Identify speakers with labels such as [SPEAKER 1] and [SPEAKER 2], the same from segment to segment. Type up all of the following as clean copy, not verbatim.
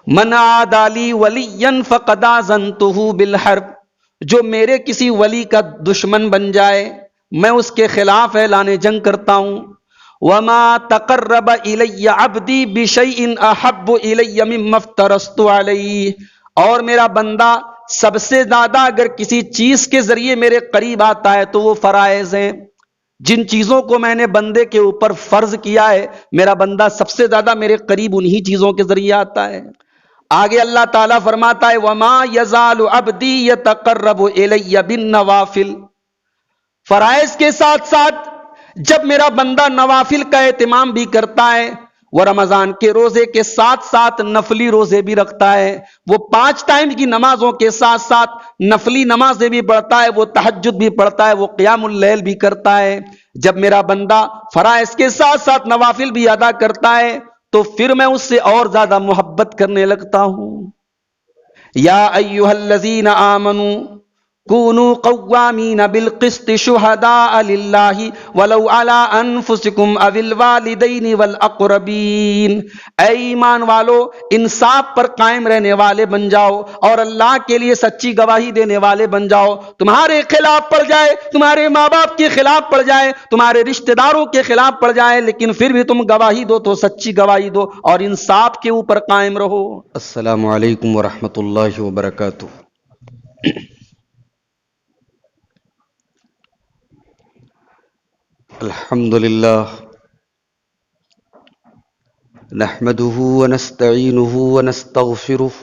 [SPEAKER 1] من عادالی ولیا فقد آذنتہ بالحرب، جو میرے کسی ولی کا دشمن بن جائے میں اس کے خلاف اعلان جنگ کرتا ہوں۔ وما تقرب الی عبدی بشیء احب الی مما افترضت علیہ، اور میرا بندہ سب سے زیادہ اگر کسی چیز کے ذریعے میرے قریب آتا ہے تو وہ فرائض ہیں۔ جن چیزوں کو میں نے بندے کے اوپر فرض کیا ہے میرا بندہ سب سے زیادہ میرے قریب انہی چیزوں کے ذریعے آتا ہے۔ آگے اللہ تعالیٰ فرماتا ہے وما یزال عبدی یتقرب الی بالنوافل، فرائض کے ساتھ ساتھ جب میرا بندہ نوافل کا اہتمام بھی کرتا ہے، وہ رمضان کے روزے کے ساتھ ساتھ نفلی روزے بھی رکھتا ہے، وہ 5 ٹائم کی نمازوں کے ساتھ ساتھ نفلی نمازیں بھی پڑھتا ہے، وہ تہجد بھی پڑھتا ہے، وہ قیام اللیل بھی کرتا ہے، جب میرا بندہ فرائض کے ساتھ ساتھ نوافل بھی ادا کرتا ہے تو پھر میں اس سے اور زیادہ محبت کرنے لگتا ہوں۔ یا ایھا الذین آمنوا کونوا قوامین بالقسط شہداء للہ ولو علی انفسکم او الوالدین والاقربین، اے ایمان والو انصاف پر قائم رہنے والے بن جاؤ اور اللہ کے لیے سچی گواہی دینے والے بن جاؤ۔ تمہارے خلاف پڑ جائے، تمہارے ماں باپ کے خلاف پڑ جائے، تمہارے رشتہ داروں کے خلاف پڑ جائے، لیکن پھر بھی تم گواہی دو تو سچی گواہی دو اور انصاف کے اوپر قائم رہو۔ السلام علیکم ورحمۃ اللہ وبرکاتہ۔ الحمد للہ نحمده ونستعینه ونستغفره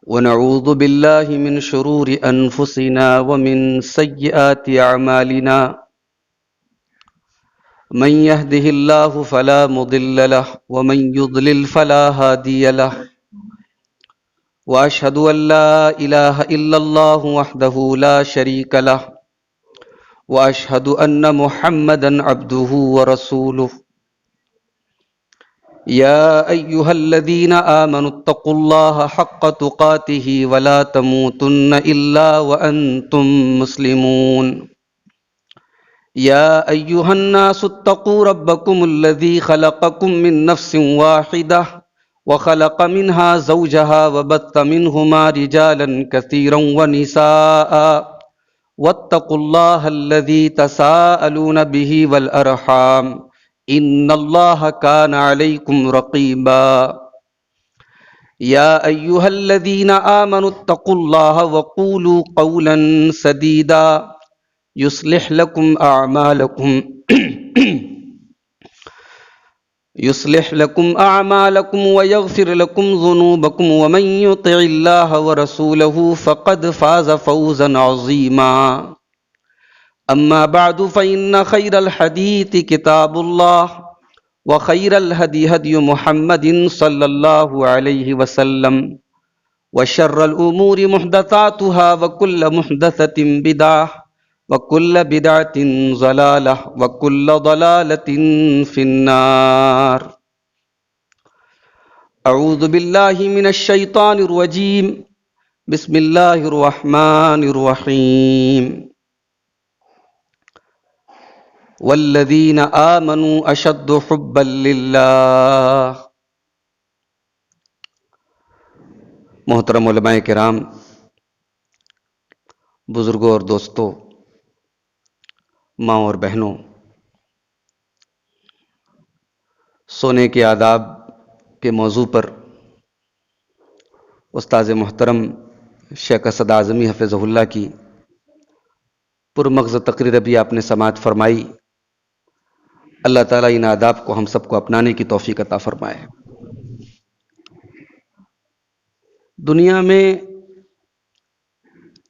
[SPEAKER 1] ونعوذ باللہ من شرور انفسنا ومن سیئات اعمالنا، من يهده الله فلا مضل له ومن يضلل فلا هادي له، واشهد ان لا اله الا الله وحده لا شريك له، واشهد ان محمدا عبده ورسوله۔ يا ايها الذين آمنوا اتقوا الله حق تقاته ولا تموتن الا وانتم مسلمون۔ يا ايها الناس اتقوا ربكم الذي خلقكم من نفس واحدة وخلق منها زوجها وبث منهما رجالا كثيرا ونساء، واتقوا الله الذي تساءلون به والأرحام إن الله كان عليكم رقيبا۔ يا أيها الذين آمنوا اتقوا الله وقولوا قولا سديدا يصلح لكم أعمالكم ويغفر لكم ذنوبكم، ومن يطع الله ورسوله فقد فاز فوزا عظيما۔ أما بعد فإن خير الحديث كتاب الله، وخير الهدي هدي محمد صلى الله عليه وسلم، وشر الأمور محدثاتها وكل محدثة بدعة وكل بدعة ضلالة وكل ضلالة في النار۔ اعوذ باللہ من الشیطان الرجیم، بسم اللہ الرحمن الرحیم۔ والذین آمنوا اشد حبا للہ۔ محترم علماء کرام، بزرگوں اور دوستوں، ماں اور بہنوں، سونے کے آداب کے موضوع پر استاذ محترم شیخ اسد اعظمی حفظہ اللہ کی پرمغز تقریر بھی آپ نے سماعت فرمائی۔ اللہ تعالیٰ ان آداب کو ہم سب کو اپنانے کی توفیق عطا فرمائے۔ دنیا میں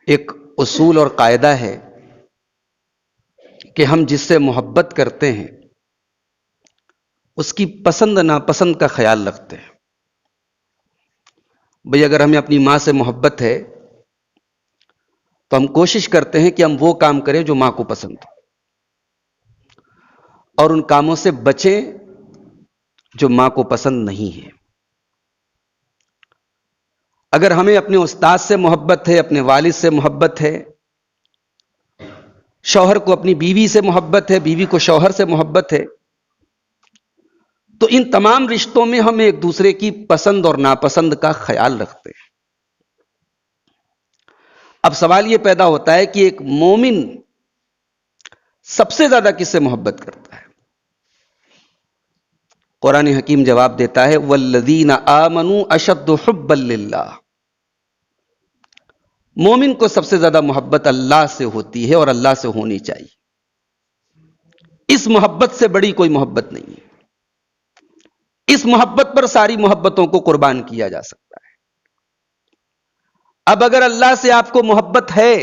[SPEAKER 1] ایک اصول اور قاعدہ ہے کہ ہم جس سے محبت کرتے ہیں اس کی پسند ناپسند کا خیال رکھتے ہیں۔ بھئی اگر ہمیں اپنی ماں سے محبت ہے تو ہم کوشش کرتے ہیں کہ ہم وہ کام کریں جو ماں کو پسند ہو، اور ان کاموں سے بچیں جو ماں کو پسند نہیں ہے۔ اگر ہمیں اپنے استاد سے محبت ہے، اپنے والد سے محبت ہے، شوہر کو اپنی بیوی سے محبت ہے، بیوی کو شوہر سے محبت ہے، تو ان تمام رشتوں میں ہم ایک دوسرے کی پسند اور ناپسند کا خیال رکھتے ہیں۔ اب سوال یہ پیدا ہوتا ہے کہ ایک مومن سب سے زیادہ کس سے محبت کرتا ہے؟ قرآن حکیم جواب دیتا ہے والذین آمنوا اشد حبا للہ۔ مومن کو سب سے زیادہ محبت اللہ سے ہوتی ہے اور اللہ سے ہونی چاہیے۔ اس محبت سے بڑی کوئی محبت نہیں ہے۔ اس محبت پر ساری محبتوں کو قربان کیا جا سکتا ہے۔ اب اگر اللہ سے آپ کو محبت ہے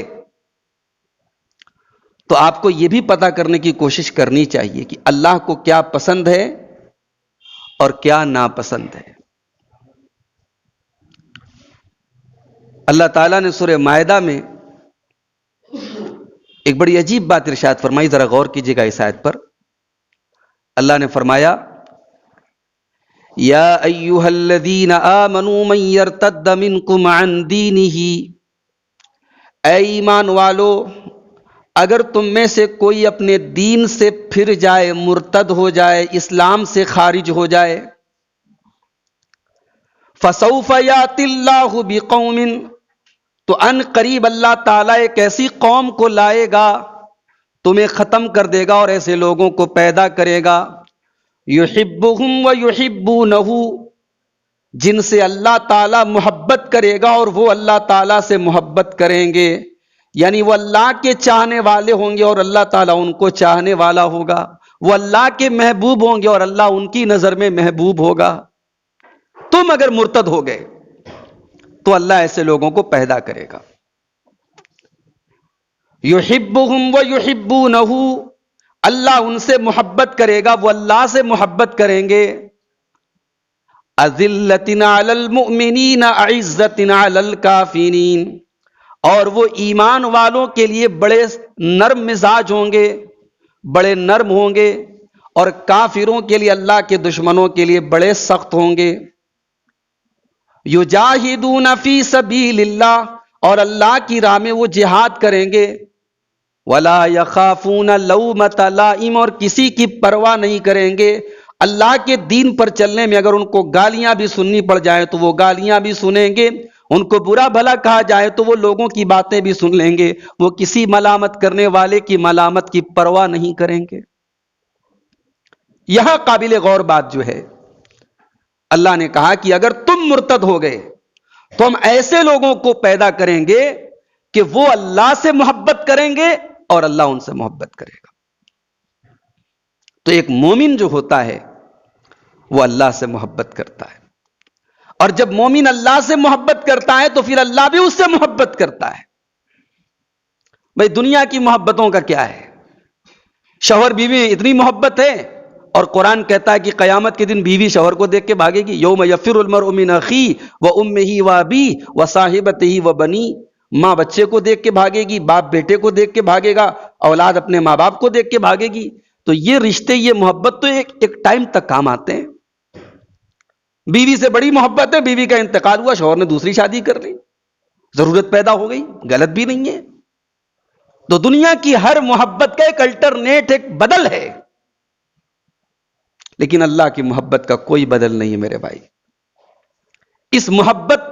[SPEAKER 1] تو آپ کو یہ بھی پتا کرنے کی کوشش کرنی چاہیے کہ اللہ کو کیا پسند ہے اور کیا ناپسند ہے۔ اللہ تعالیٰ نے سورہ مائدہ میں ایک بڑی عجیب بات ارشاد فرمائی، ذرا غور کیجیے گا اس آیت پر۔ اللہ نے فرمایا یا ایھا الذین آمنوا من یرتد منکم عن دینہ، اے ایمان والو اگر تم میں سے کوئی اپنے دین سے پھر جائے، مرتد ہو جائے، اسلام سے خارج ہو جائے، فسوف یاتی اللہ بقوم، تو ان قریب اللہ تعالیٰ ایک ایسی قوم کو لائے گا، تمہیں ختم کر دے گا اور ایسے لوگوں کو پیدا کرے گا، یحبہم ویحبونہ، جن سے اللہ تعالیٰ محبت کرے گا اور وہ اللہ تعالیٰ سے محبت کریں گے، یعنی وہ اللہ کے چاہنے والے ہوں گے اور اللہ تعالیٰ ان کو چاہنے والا ہوگا، وہ اللہ کے محبوب ہوں گے اور اللہ ان کی نظر میں محبوب ہوگا۔ تم اگر مرتد ہو گئے تو اللہ ایسے لوگوں کو پیدا کرے گا۔ یحبہم ویحبونہ، اللہ ان سے محبت کرے گا، وہ اللہ سے محبت کریں گے۔ اذلۃ علی المؤمنین اعزۃ علی الکافرین، اور وہ ایمان والوں کے لیے بڑے نرم مزاج ہوں گے، بڑے نرم ہوں گے، اور کافروں کے لیے، اللہ کے دشمنوں کے لیے بڑے سخت ہوں گے۔ یجاہدون فی سبیل اللہ، اور اللہ کی راہ میں وہ جہاد کریں گے۔ ولا یخافون لومۃ لائم، اور کسی کی پرواہ نہیں کریں گے۔ اللہ کے دین پر چلنے میں اگر ان کو گالیاں بھی سننی پڑ جائیں تو وہ گالیاں بھی سنیں گے، ان کو برا بھلا کہا جائے تو وہ لوگوں کی باتیں بھی سن لیں گے، وہ کسی ملامت کرنے والے کی ملامت کی پرواہ نہیں کریں گے۔ یہاں قابل غور بات جو ہے، اللہ نے کہا کہ اگر تم مرتد ہو گئے تو ہم ایسے لوگوں کو پیدا کریں گے کہ وہ اللہ سے محبت کریں گے اور اللہ ان سے محبت کرے گا۔ تو ایک مومن جو ہوتا ہے وہ اللہ سے محبت کرتا ہے، اور جب مومن اللہ سے محبت کرتا ہے تو پھر اللہ بھی اس سے محبت کرتا ہے۔ بھئی دنیا کی محبتوں کا کیا ہے؟ شوہر بیوی میں اتنی محبت ہے، اور قرآن کہتا ہے کہ قیامت کے دن بیوی شوہر کو دیکھ کے بھاگے گی۔ یوم یفر المرء من اخیہ وامہ وابیہ وصاحبتہ وبنیہ، ماں بچے کو دیکھ کے بھاگے گی، باپ بیٹے کو دیکھ کے بھاگے گا، اولاد اپنے ماں باپ کو دیکھ کے بھاگے گی۔ تو یہ رشتے، یہ محبت تو ایک ٹائم تک کام آتے ہیں۔ بیوی سے بڑی محبت ہے، بیوی کا انتقال ہوا، شوہر نے دوسری شادی کر لی، ضرورت پیدا ہو گئی، غلط بھی نہیں ہے۔ تو دنیا کی ہر محبت کا ایک الٹرنیٹ، ایک بدل ہے، لیکن اللہ کی محبت کا کوئی بدل نہیں ہے میرے بھائی۔ اس محبت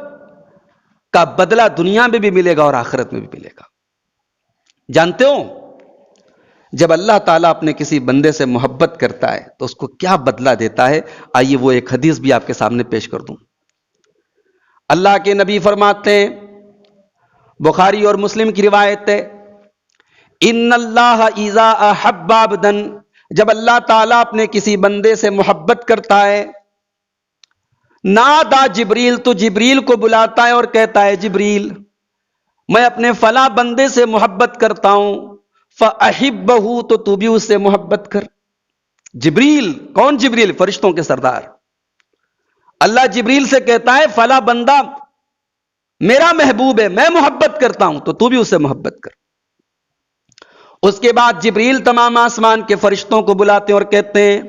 [SPEAKER 1] کا بدلہ دنیا میں بھی ملے گا اور آخرت میں بھی ملے گا۔ جانتے ہو جب اللہ تعالیٰ اپنے کسی بندے سے محبت کرتا ہے تو اس کو کیا بدلہ دیتا ہے؟ آئیے وہ ایک حدیث بھی آپ کے سامنے پیش کر دوں۔ اللہ کے نبی فرماتے ہیں، بخاری اور مسلم کی روایت ہے، ان اللہ اذا احب عبدا، جب اللہ تعالیٰ اپنے کسی بندے سے محبت کرتا ہے، نادا جبریل، تو جبریل کو بلاتا ہے اور کہتا ہے جبریل میں اپنے فلاں بندے سے محبت کرتا ہوں، فَأَحِبَّهُ، تو تو بھی اس سے محبت کر۔ جبریل کون؟ جبریل فرشتوں کے سردار۔ اللہ جبریل سے کہتا ہے فلاں بندہ میرا محبوب ہے، میں محبت کرتا ہوں، تو تو بھی اس سے محبت کر۔ اس کے بعد جبریل تمام آسمان کے فرشتوں کو بلاتے ہیں اور کہتے ہیں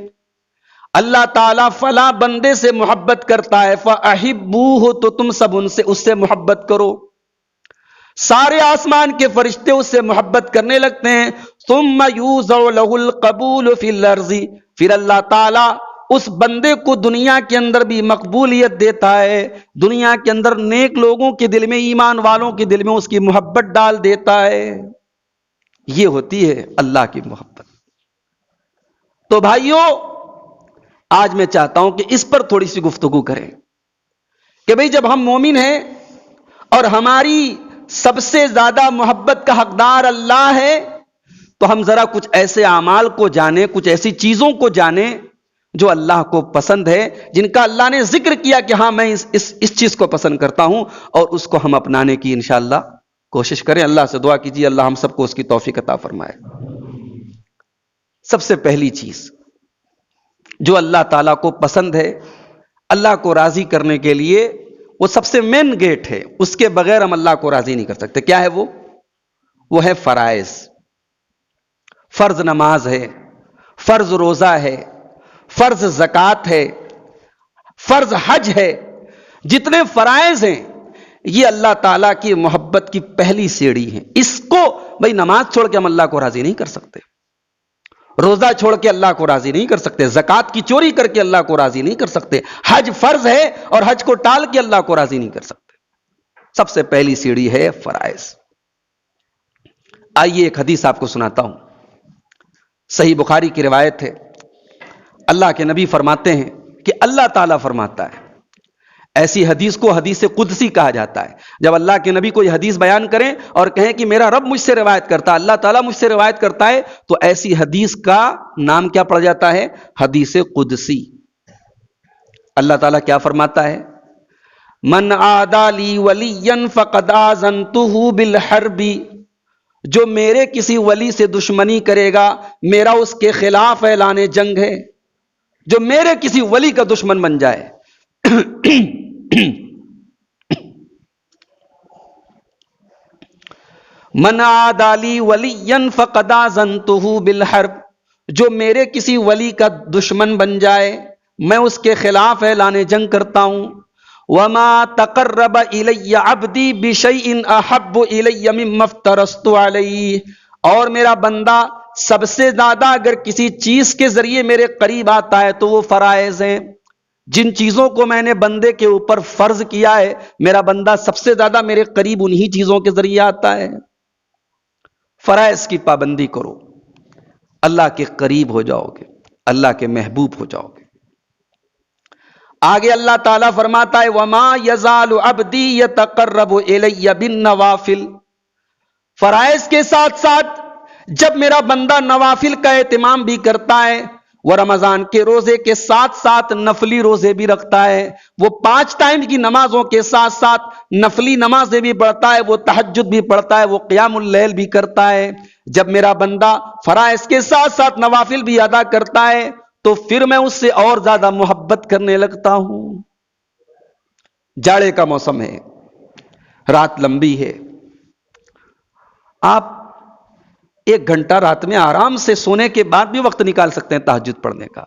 [SPEAKER 1] اللہ تعالیٰ فلاں بندے سے محبت کرتا ہے، فَأَحِبُّوهُ، تو تم سب اس سے محبت کرو۔ سارے آسمان کے فرشتے اس سے محبت کرنے لگتے ہیں۔ ثُمَّ يُوزَعُ لَهُ الْقَبُولُ فِي الْأَرْضِ، پھر اللہ تعالیٰ اس بندے کو دنیا کے اندر بھی مقبولیت دیتا ہے، دنیا کے اندر نیک لوگوں کے دل میں، ایمان والوں کے دل میں اس کی محبت ڈال دیتا ہے۔ یہ ہوتی ہے اللہ کی محبت۔ تو بھائیوں، آج میں چاہتا ہوں کہ اس پر تھوڑی سی گفتگو کریں کہ بھئی جب ہم مومن ہیں اور ہماری سب سے زیادہ محبت کا حقدار اللہ ہے، تو ہم ذرا کچھ ایسے اعمال کو جانیں، کچھ ایسی چیزوں کو جانیں جو اللہ کو پسند ہے، جن کا اللہ نے ذکر کیا کہ ہاں میں اس چیز کو پسند کرتا ہوں، اور اس کو ہم اپنانے کی انشاءاللہ کوشش کریں۔ اللہ سے دعا کیجیے اللہ ہم سب کو اس کی توفیق عطا فرمائے۔ سب سے پہلی چیز جو اللہ تعالیٰ کو پسند ہے، اللہ کو راضی کرنے کے لیے وہ سب سے مین گیٹ ہے، اس کے بغیر ہم اللہ کو راضی نہیں کر سکتے۔ کیا ہے وہ ہے فرائض۔ فرض نماز ہے، فرض روزہ ہے، فرض زکوٰۃ ہے، فرض حج ہے۔ جتنے فرائض ہیں یہ اللہ تعالیٰ کی محبت کی پہلی سیڑھی ہے۔ اس کو بھئی نماز چھوڑ کے ہم اللہ کو راضی نہیں کر سکتے، روزہ چھوڑ کے اللہ کو راضی نہیں کر سکتے، زکوٰۃ کی چوری کر کے اللہ کو راضی نہیں کر سکتے، حج فرض ہے اور حج کو ٹال کے اللہ کو راضی نہیں کر سکتے۔ سب سے پہلی سیڑھی ہے فرائض۔ آئیے ایک حدیث آپ کو سناتا ہوں، صحیح بخاری کی روایت ہے۔ اللہ کے نبی فرماتے ہیں کہ اللہ تعالیٰ فرماتا ہے، ایسی حدیث کو حدیث قدسی کہا جاتا ہے۔ جب اللہ کے نبی کوئی حدیث بیان کریں اور کہیں کہ میرا رب مجھ سے روایت کرتا ہے، اللہ تعالیٰ مجھ سے روایت کرتا ہے، تو ایسی حدیث کا نام کیا پڑ جاتا ہے؟ حدیث قدسی۔ اللہ تعالیٰ کیا فرماتا ہے؟ من عادی لی ولیا فقد آذنتہ بالحرب، جو میرے کسی ولی سے دشمنی کرے گا میرا اس کے خلاف اعلان جنگ ہے۔ جو میرے کسی ولی کا دشمن بن جائے، من عادی لی ولیا فقد آذنتہ بالحرب، جو میرے کسی ولی کا دشمن بن جائے میں اس کے خلاف اعلان جنگ کرتا ہوں۔ وما تقرب الی عبدی بشیء احب الی مما افترضت علیہ، اور میرا بندہ سب سے زیادہ اگر کسی چیز کے ذریعے میرے قریب آتا ہے تو وہ فرائض ہیں۔ جن چیزوں کو میں نے بندے کے اوپر فرض کیا ہے، میرا بندہ سب سے زیادہ میرے قریب انہی چیزوں کے ذریعے آتا ہے۔ فرائض کی پابندی کرو، اللہ کے قریب ہو جاؤ گے، اللہ کے محبوب ہو جاؤ گے۔ آگے اللہ تعالیٰ فرماتا ہے وما یزال عبدی یتقرب الی بالنوافل، فرائض کے ساتھ ساتھ جب میرا بندہ نوافل کا اہتمام بھی کرتا ہے، وہ رمضان کے روزے کے ساتھ ساتھ نفلی روزے بھی رکھتا ہے، وہ 5 ٹائم کی نمازوں کے ساتھ ساتھ نفلی نمازیں بھی پڑھتا ہے، وہ تہجد بھی پڑھتا ہے، وہ قیام اللیل بھی کرتا ہے، جب میرا بندہ فرائض کے ساتھ ساتھ نوافل بھی ادا کرتا ہے تو پھر میں اس سے اور زیادہ محبت کرنے لگتا ہوں۔ جاڑے کا موسم ہے، رات لمبی ہے، آپ 1 گھنٹہ رات میں آرام سے سونے کے بعد بھی وقت نکال سکتے ہیں تہجد پڑھنے کا۔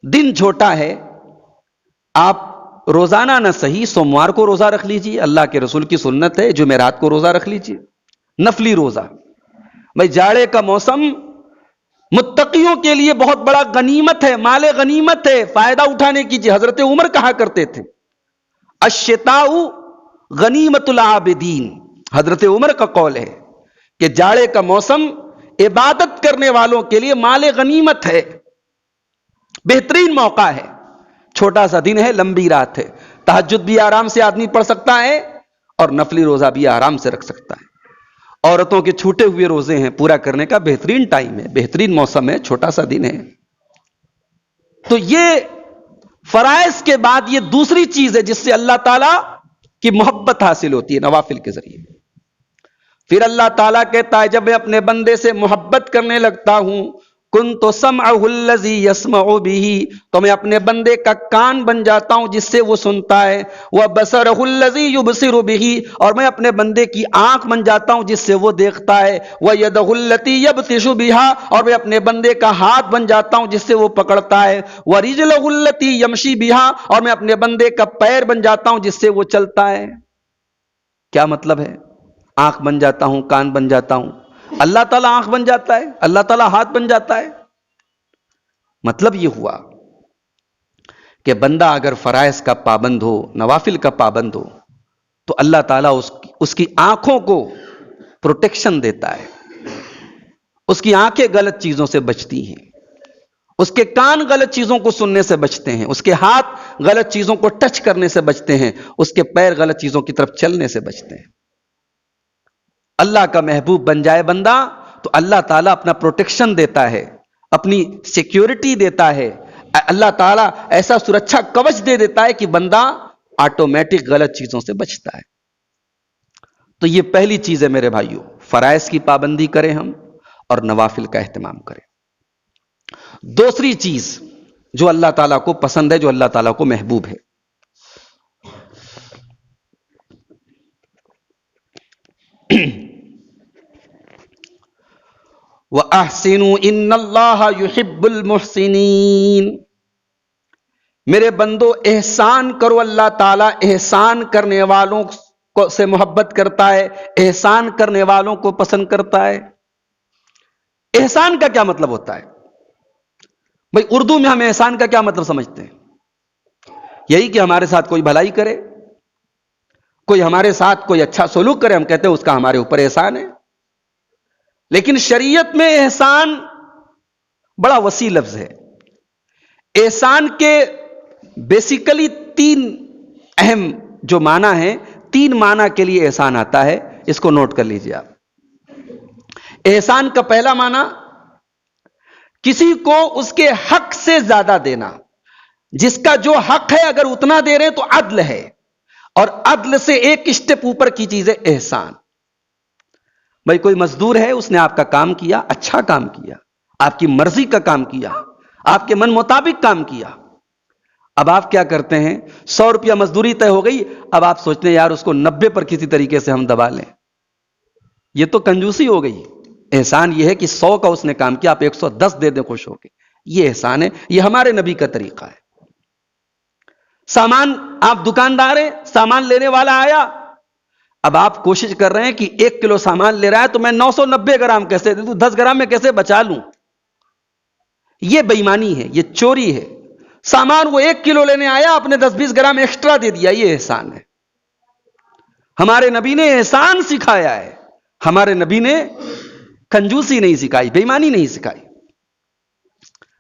[SPEAKER 1] دن چھوٹا ہے، آپ روزانہ نہ صحیح سوموار کو روزہ رکھ لیجیے، اللہ کے رسول کی سنت ہے جمعرات کو روزہ رکھ لیجیے، نفلی روزہ۔ بھائی جاڑے کا موسم متقیوں کے لیے بہت بڑا غنیمت ہے، مال غنیمت ہے، فائدہ اٹھانے کیجیے۔ حضرت عمر کہا کرتے تھے الشتاء غنیمت العابدین، حضرت عمر کا قول ہے کہ جاڑے کا موسم عبادت کرنے والوں کے لیے مال غنیمت ہے، بہترین موقع ہے۔ چھوٹا سا دن ہے، لمبی رات ہے، تہجد بھی آرام سے آدمی پڑھ سکتا ہے اور نفلی روزہ بھی آرام سے رکھ سکتا ہے۔ عورتوں کے چھوٹے ہوئے روزے ہیں، پورا کرنے کا بہترین ٹائم ہے، بہترین موسم ہے، چھوٹا سا دن ہے۔ تو یہ فرائض کے بعد یہ دوسری چیز ہے جس سے اللہ تعالی کی محبت حاصل ہوتی ہے، نوافل کے ذریعے۔ پھر اللہ تعالیٰ کہتا ہے جب میں اپنے بندے سے محبت کرنے لگتا ہوں کنت سمعہ الذی یسمع بہ، تو میں اپنے بندے کا کان بن جاتا ہوں جس سے وہ سنتا ہے، وبصرہ الذی یبصر بہ، اور میں اپنے بندے کی آنکھ بن جاتا ہوں جس سے وہ دیکھتا ہے، ویدہ التی یبطش بہا، اور میں اپنے بندے کا ہاتھ بن جاتا ہوں جس سے وہ پکڑتا ہے، ورجلہ التی یمشی بہا، اور میں اپنے بندے کا پیر بن جاتا ہوں جس سے وہ چلتا ہے۔ کیا مطلب ہے؟ آنکھ بن جاتا ہوں، کان بن جاتا ہوں، اللہ تعالیٰ آنکھ بن جاتا ہے، اللہ تعالیٰ ہاتھ بن جاتا ہے۔ مطلب یہ ہوا کہ بندہ اگر فرائض کا پابند ہو، نوافل کا پابند ہو، تو اللہ تعالیٰ اس کی آنکھوں کو پروٹیکشن دیتا ہے، اس کی آنکھیں غلط چیزوں سے بچتی ہیں، اس کے کان غلط چیزوں کو سننے سے بچتے ہیں، اس کے ہاتھ غلط چیزوں کو ٹچ کرنے سے بچتے ہیں، اس کے پیر غلط چیزوں کی طرف چلنے سے بچتے ہیں۔ اللہ کا محبوب بن جائے بندہ تو اللہ تعالیٰ اپنا پروٹیکشن دیتا ہے، اپنی سیکیورٹی دیتا ہے، اللہ تعالیٰ ایسا سرکشا کوچ دے دیتا ہے کہ بندہ آٹومیٹک غلط چیزوں سے بچتا ہے۔ تو یہ پہلی چیز ہے میرے بھائیوں، فرائض کی پابندی کریں ہم اور نوافل کا اہتمام کریں۔ دوسری چیز جو اللہ تعالیٰ کو پسند ہے، جو اللہ تعالیٰ کو محبوب ہے، وَأَحْسِنُوا إِنَّ اللَّهَ يُحِبُّ الْمُحْسِنِينَ، میرے بندو احسان کرو، اللہ تعالیٰ احسان کرنے والوں کو سے محبت کرتا ہے، احسان کرنے والوں کو پسند کرتا ہے۔ احسان کا کیا مطلب ہوتا ہے بھئی؟ اردو میں ہم احسان کا کیا مطلب سمجھتے ہیں؟ یہی کہ ہمارے ساتھ کوئی بھلائی کرے، کوئی ہمارے ساتھ کوئی اچھا سلوک کرے، ہم کہتے ہیں اس کا ہمارے اوپر احسان ہے۔ لیکن شریعت میں احسان بڑا وسیع لفظ ہے۔ احسان کے بیسیکلی تین اہم جو معنی ہیں، تین معنی کے لیے احسان آتا ہے، اس کو نوٹ کر لیجئے آپ۔ احسان کا پہلا معنی کسی کو اس کے حق سے زیادہ دینا، جس کا جو حق ہے اگر اتنا دے رہے ہیں تو عدل ہے، اور عدل سے ایک اسٹیپ اوپر کی چیز ہے احسان۔ بھائی کوئی مزدور ہے، اس نے آپ کا کام کیا، اچھا کام کیا، آپ کی مرضی کا کام کیا، آپ کے من مطابق کام کیا، اب آپ کیا کرتے ہیں؟ 100 روپیہ مزدوری طے ہو گئی، اب آپ سوچتے ہیں یار اس کو 90 پر کسی طریقے سے ہم دبا لیں، یہ تو کنجوسی ہو گئی۔ احسان یہ ہے کہ 100 کا اس نے کام کیا، آپ 110 دے دیں خوش ہو کے، یہ احسان ہے، یہ ہمارے نبی کا طریقہ ہے۔ سامان، آپ دکاندار ہیں، سامان لینے والا آیا، اب آپ کوشش کر رہے ہیں کہ 1 کلو سامان لے رہا ہے تو میں 990 گرام کیسے دے دوں، 10 گرام میں کیسے بچا لوں؟ یہ بے ایمانی ہے، یہ چوری ہے۔ سامان وہ 1 کلو لینے آیا، آپ نے 10-20 گرام ایکسٹرا دے دیا، یہ احسان ہے۔ ہمارے نبی نے احسان سکھایا ہے، ہمارے نبی نے کنجوسی نہیں سکھائی، بے ایمانی نہیں سکھائی۔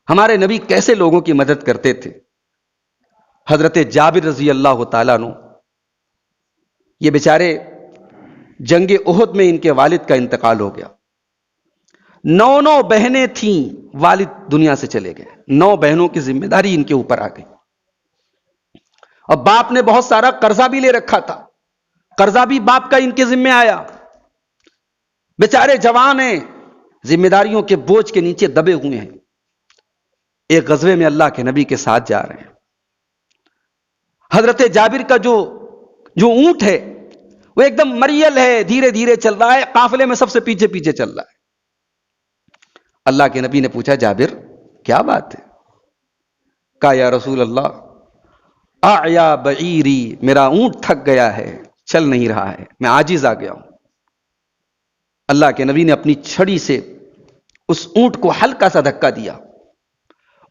[SPEAKER 1] ہمارے نبی کیسے لوگوں کی مدد کرتے تھے؟ حضرت جابر رضی اللہ تعالیٰ عنہ، یہ بیچارے جنگ احد میں ان کے والد کا انتقال ہو گیا، 9 بہنیں تھیں، والد دنیا سے چلے گئے، 9 بہنوں کی ذمہ داری ان کے اوپر آ گئی، اور باپ نے بہت سارا قرضہ بھی لے رکھا تھا، قرضہ بھی باپ کا ان کے ذمہ آیا، بیچارے جوان ہیں، ذمہ داریوں کے بوجھ کے نیچے دبے ہوئے ہیں۔ ایک غزوے میں اللہ کے نبی کے ساتھ جا رہے ہیں، حضرت جابر کا جو اونٹ ہے وہ ایک دم مریل ہے، دھیرے دھیرے چل رہا ہے، قافلے میں سب سے پیچھے پیچھے چل رہا ہے۔ اللہ کے نبی نے پوچھا جابر کیا بات ہے؟ کہا یا رسول اللہ اعیا بعیری، میرا اونٹ تھک گیا ہے، چل نہیں رہا ہے، میں عاجز آ گیا ہوں۔ اللہ کے نبی نے اپنی چھڑی سے اس اونٹ کو ہلکا سا دھکا دیا،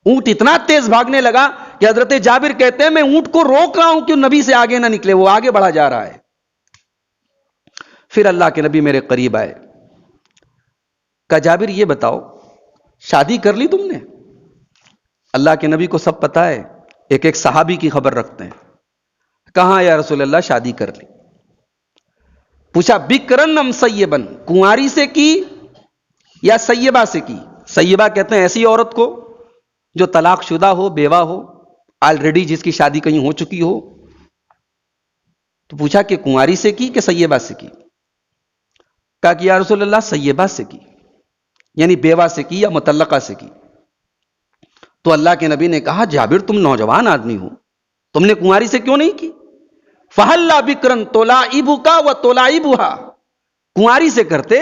[SPEAKER 1] اونٹ اتنا تیز بھاگنے لگا کہ حضرت جابر کہتے ہیں میں اونٹ کو روک رہا ہوں کہ نبی سے آگے نہ نکلے، وہ آگے بڑھا جا رہا ہے۔ پھر اللہ کے نبی میرے قریب آئے، کہا جابر یہ بتاؤ شادی کر لی تم نے؟ اللہ کے نبی کو سب پتا ہے، ایک ایک صحابی کی خبر رکھتے ہیں۔ کہاں یا رسول اللہ شادی کر لی۔ پوچھا بکرن ام سیبن، کنواری سے کی یا سیبہ سے کی؟ سیبہ کہتے ہیں ایسی عورت کو جو طلاق شدہ ہو، بیوہ ہو، آلریڈی جس کی شادی کہیں ہو چکی ہو۔ تو پوچھا کہ کنواری سے کی کہ سیبہ سے کی؟ کہا کہ یا رسول اللہ سیبہ سے کی، یعنی بیوہ سے کی یا مطلقہ سے کی۔ تو اللہ کے نبی نے کہا جابر تم نوجوان آدمی ہو، تم نے کنواری سے کیوں نہیں کی؟ فَهَلَّا بِكْرًا تُلَائِبُكَ وَتُلَائِبُهَا، کنواری سے کرتے،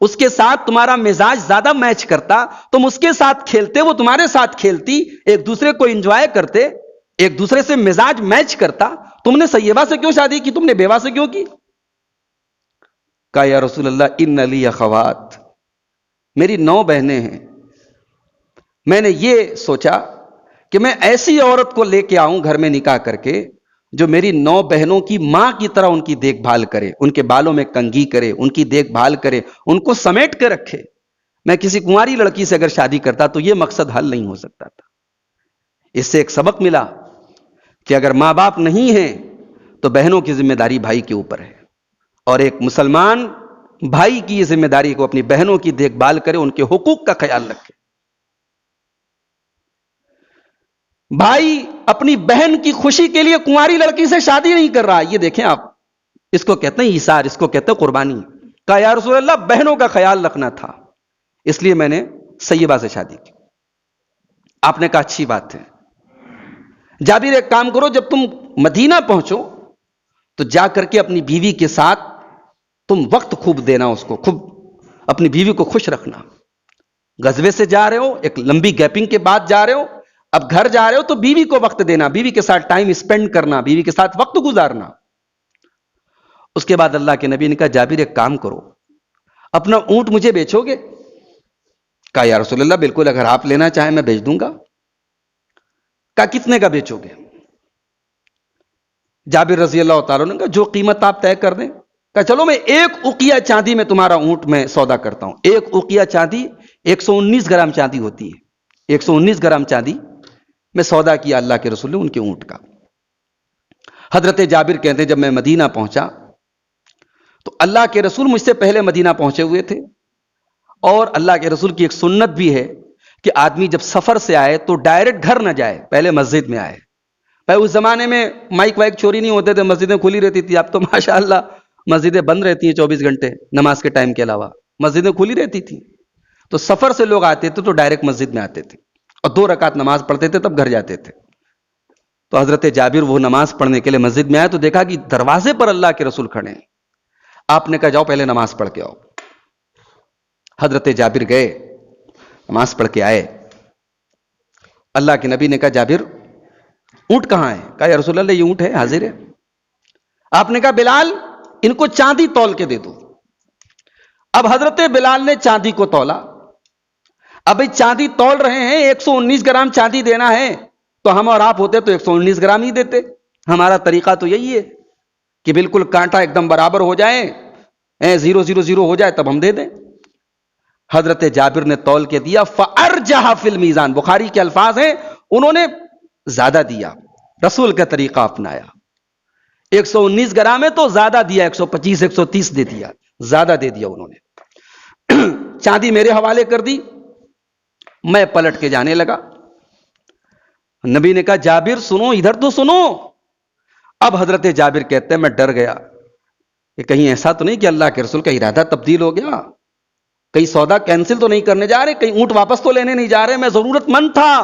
[SPEAKER 1] اس کے ساتھ تمہارا مزاج زیادہ میچ کرتا، تم اس کے ساتھ کھیلتے، وہ تمہارے ساتھ کھیلتی، ایک دوسرے کو انجوائے کرتے، ایک دوسرے سے مزاج میچ کرتا، تم نے سیبہ سے کیوں شادی کی، تم نے بیوہ سے کیوں کی؟ کہا یا رسول اللہ ان لی اخوات، میری 9 بہنیں ہیں، میں نے یہ سوچا کہ میں ایسی عورت کو لے کے آؤں گھر میں نکاح کر کے جو میری 9 بہنوں کی ماں کی طرح ان کی دیکھ بھال کرے، ان کے بالوں میں کنگھی کرے، ان کی دیکھ بھال کرے، ان کو سمیٹ کے رکھے۔ میں کسی کنواری لڑکی سے اگر شادی کرتا تو یہ مقصد حل نہیں ہو سکتا تھا۔ اس سے ایک سبق ملا کہ اگر ماں باپ نہیں ہیں تو بہنوں کی ذمہ داری بھائی کے اوپر ہے، اور ایک مسلمان بھائی کی یہ ذمہ داری کو اپنی بہنوں کی دیکھ بھال کرے، ان کے حقوق کا خیال رکھے۔ بھائی اپنی بہن کی خوشی کے لیے کنواری لڑکی سے شادی نہیں کر رہا، یہ دیکھیں آپ، اس کو کہتے ہیں ایثار، اس کو کہتے ہیں قربانی۔ کہا یا رسول اللہ بہنوں کا خیال رکھنا تھا، اس لیے میں نے سیبہ سے شادی کی۔ آپ نے کہا اچھی بات ہے، جابر ایک کام کرو، جب تم مدینہ پہنچو تو جا کر کے اپنی بیوی کے ساتھ تم وقت خوب دینا، اس کو خوب اپنی بیوی کو خوش رکھنا۔ غزوے سے جا رہے ہو، ایک لمبی گیپنگ کے بعد جا رہے ہو، اب گھر جا رہے ہو تو بیوی کو وقت دینا، بیوی کے ساتھ ٹائم اسپینڈ کرنا، بیوی کے ساتھ وقت گزارنا۔ اس کے بعد اللہ کے نبی نے کہا جابر ایک کام کرو، اپنا اونٹ مجھے بیچو گے؟ کہا یا رسول اللہ بالکل، اگر آپ لینا چاہیں میں بیچ دوں گا۔ کہا کتنے کا بیچو گے؟ جابر رضی اللہ تعالیٰ نے کہا جو قیمت آپ طے کر دیں۔ کہا چلو میں 1 اوقیہ چاندی میں تمہارا اونٹ میں سودا کرتا ہوں۔ 1 اوقیہ چاندی 119 گرام چاندی ہوتی ہے، 119 گرام چاندی میں سودا کیا اللہ کے رسول نے ان کے اونٹ کا۔ حضرت جابر کہتے ہیں جب میں مدینہ پہنچا تو اللہ کے رسول مجھ سے پہلے مدینہ پہنچے ہوئے تھے، اور اللہ کے رسول کی ایک سنت بھی ہے کہ آدمی جب سفر سے آئے تو ڈائریکٹ گھر نہ جائے، پہلے مسجد میں آئے۔ اس زمانے میں مائک وائک چوری نہیں ہوتے تھے، مسجدیں کھلی رہتی تھی۔ اب تو ماشاءاللہ مسجدیں بند رہتی ہیں 24 گھنٹے نماز کے ٹائم کے علاوہ، مسجدیں کھلی رہتی تھی۔ تو سفر سے لوگ آتے تھے تو ڈائریکٹ مسجد میں آتے تھے اور 2 رکعت نماز پڑھتے تھے، تب گھر جاتے تھے۔ تو حضرت جابر وہ نماز پڑھنے کے لیے مسجد میں آئے تو دیکھا کہ دروازے پر اللہ کے رسول کھڑے ہیں۔ آپ نے کہا جاؤ پہلے نماز پڑھ کے آؤ۔ حضرت جابر گئے، نماز پڑھ کے آئے۔ اللہ کے نبی نے کہا جابر اونٹ کہاں ہے؟ کہا یا رسول اللہ یہ اونٹ ہے، حاضر ہے۔ آپ نے کہا بلال ان کو چاندی تول کے دے دو۔ اب حضرت بلال نے چاندی کو تولا۔ اب چاندی تول رہے ہیں، 119 گرام چاندی دینا ہے، تو ہم اور آپ ہوتے تو 119 گرام ہی دیتے۔ ہمارا طریقہ تو یہی ہے کہ بالکل کانٹا ایک دم برابر ہو جائے، 000 ہو جائے تب ہم دے دیں۔ حضرت جابر نے تول کے دیا، فَأَرْجَحَ فِي الْمِيزَانِ، بخاری کے الفاظ ہیں انہوں نے زیادہ دیا، رسول کا طریقہ اپنایا۔ 119 گرام ہے تو زیادہ دیا، 125 130 دے دیا، زیادہ دے دیا انہوں نے۔ چاندی میرے حوالے کر دی، میں پلٹ کے جانے لگا۔ نبی نے کہا جابر سنو، ادھر تو سنو۔ اب حضرت جابر کہتے ہیں میں ڈر گیا کہ کہیں ایسا تو نہیں کہ اللہ کے رسول کا ارادہ تبدیل ہو گیا، کہیں سودا کینسل تو نہیں کرنے جا رہے، کہیں اونٹ واپس تو لینے نہیں جا رہے۔ میں ضرورت مند تھا،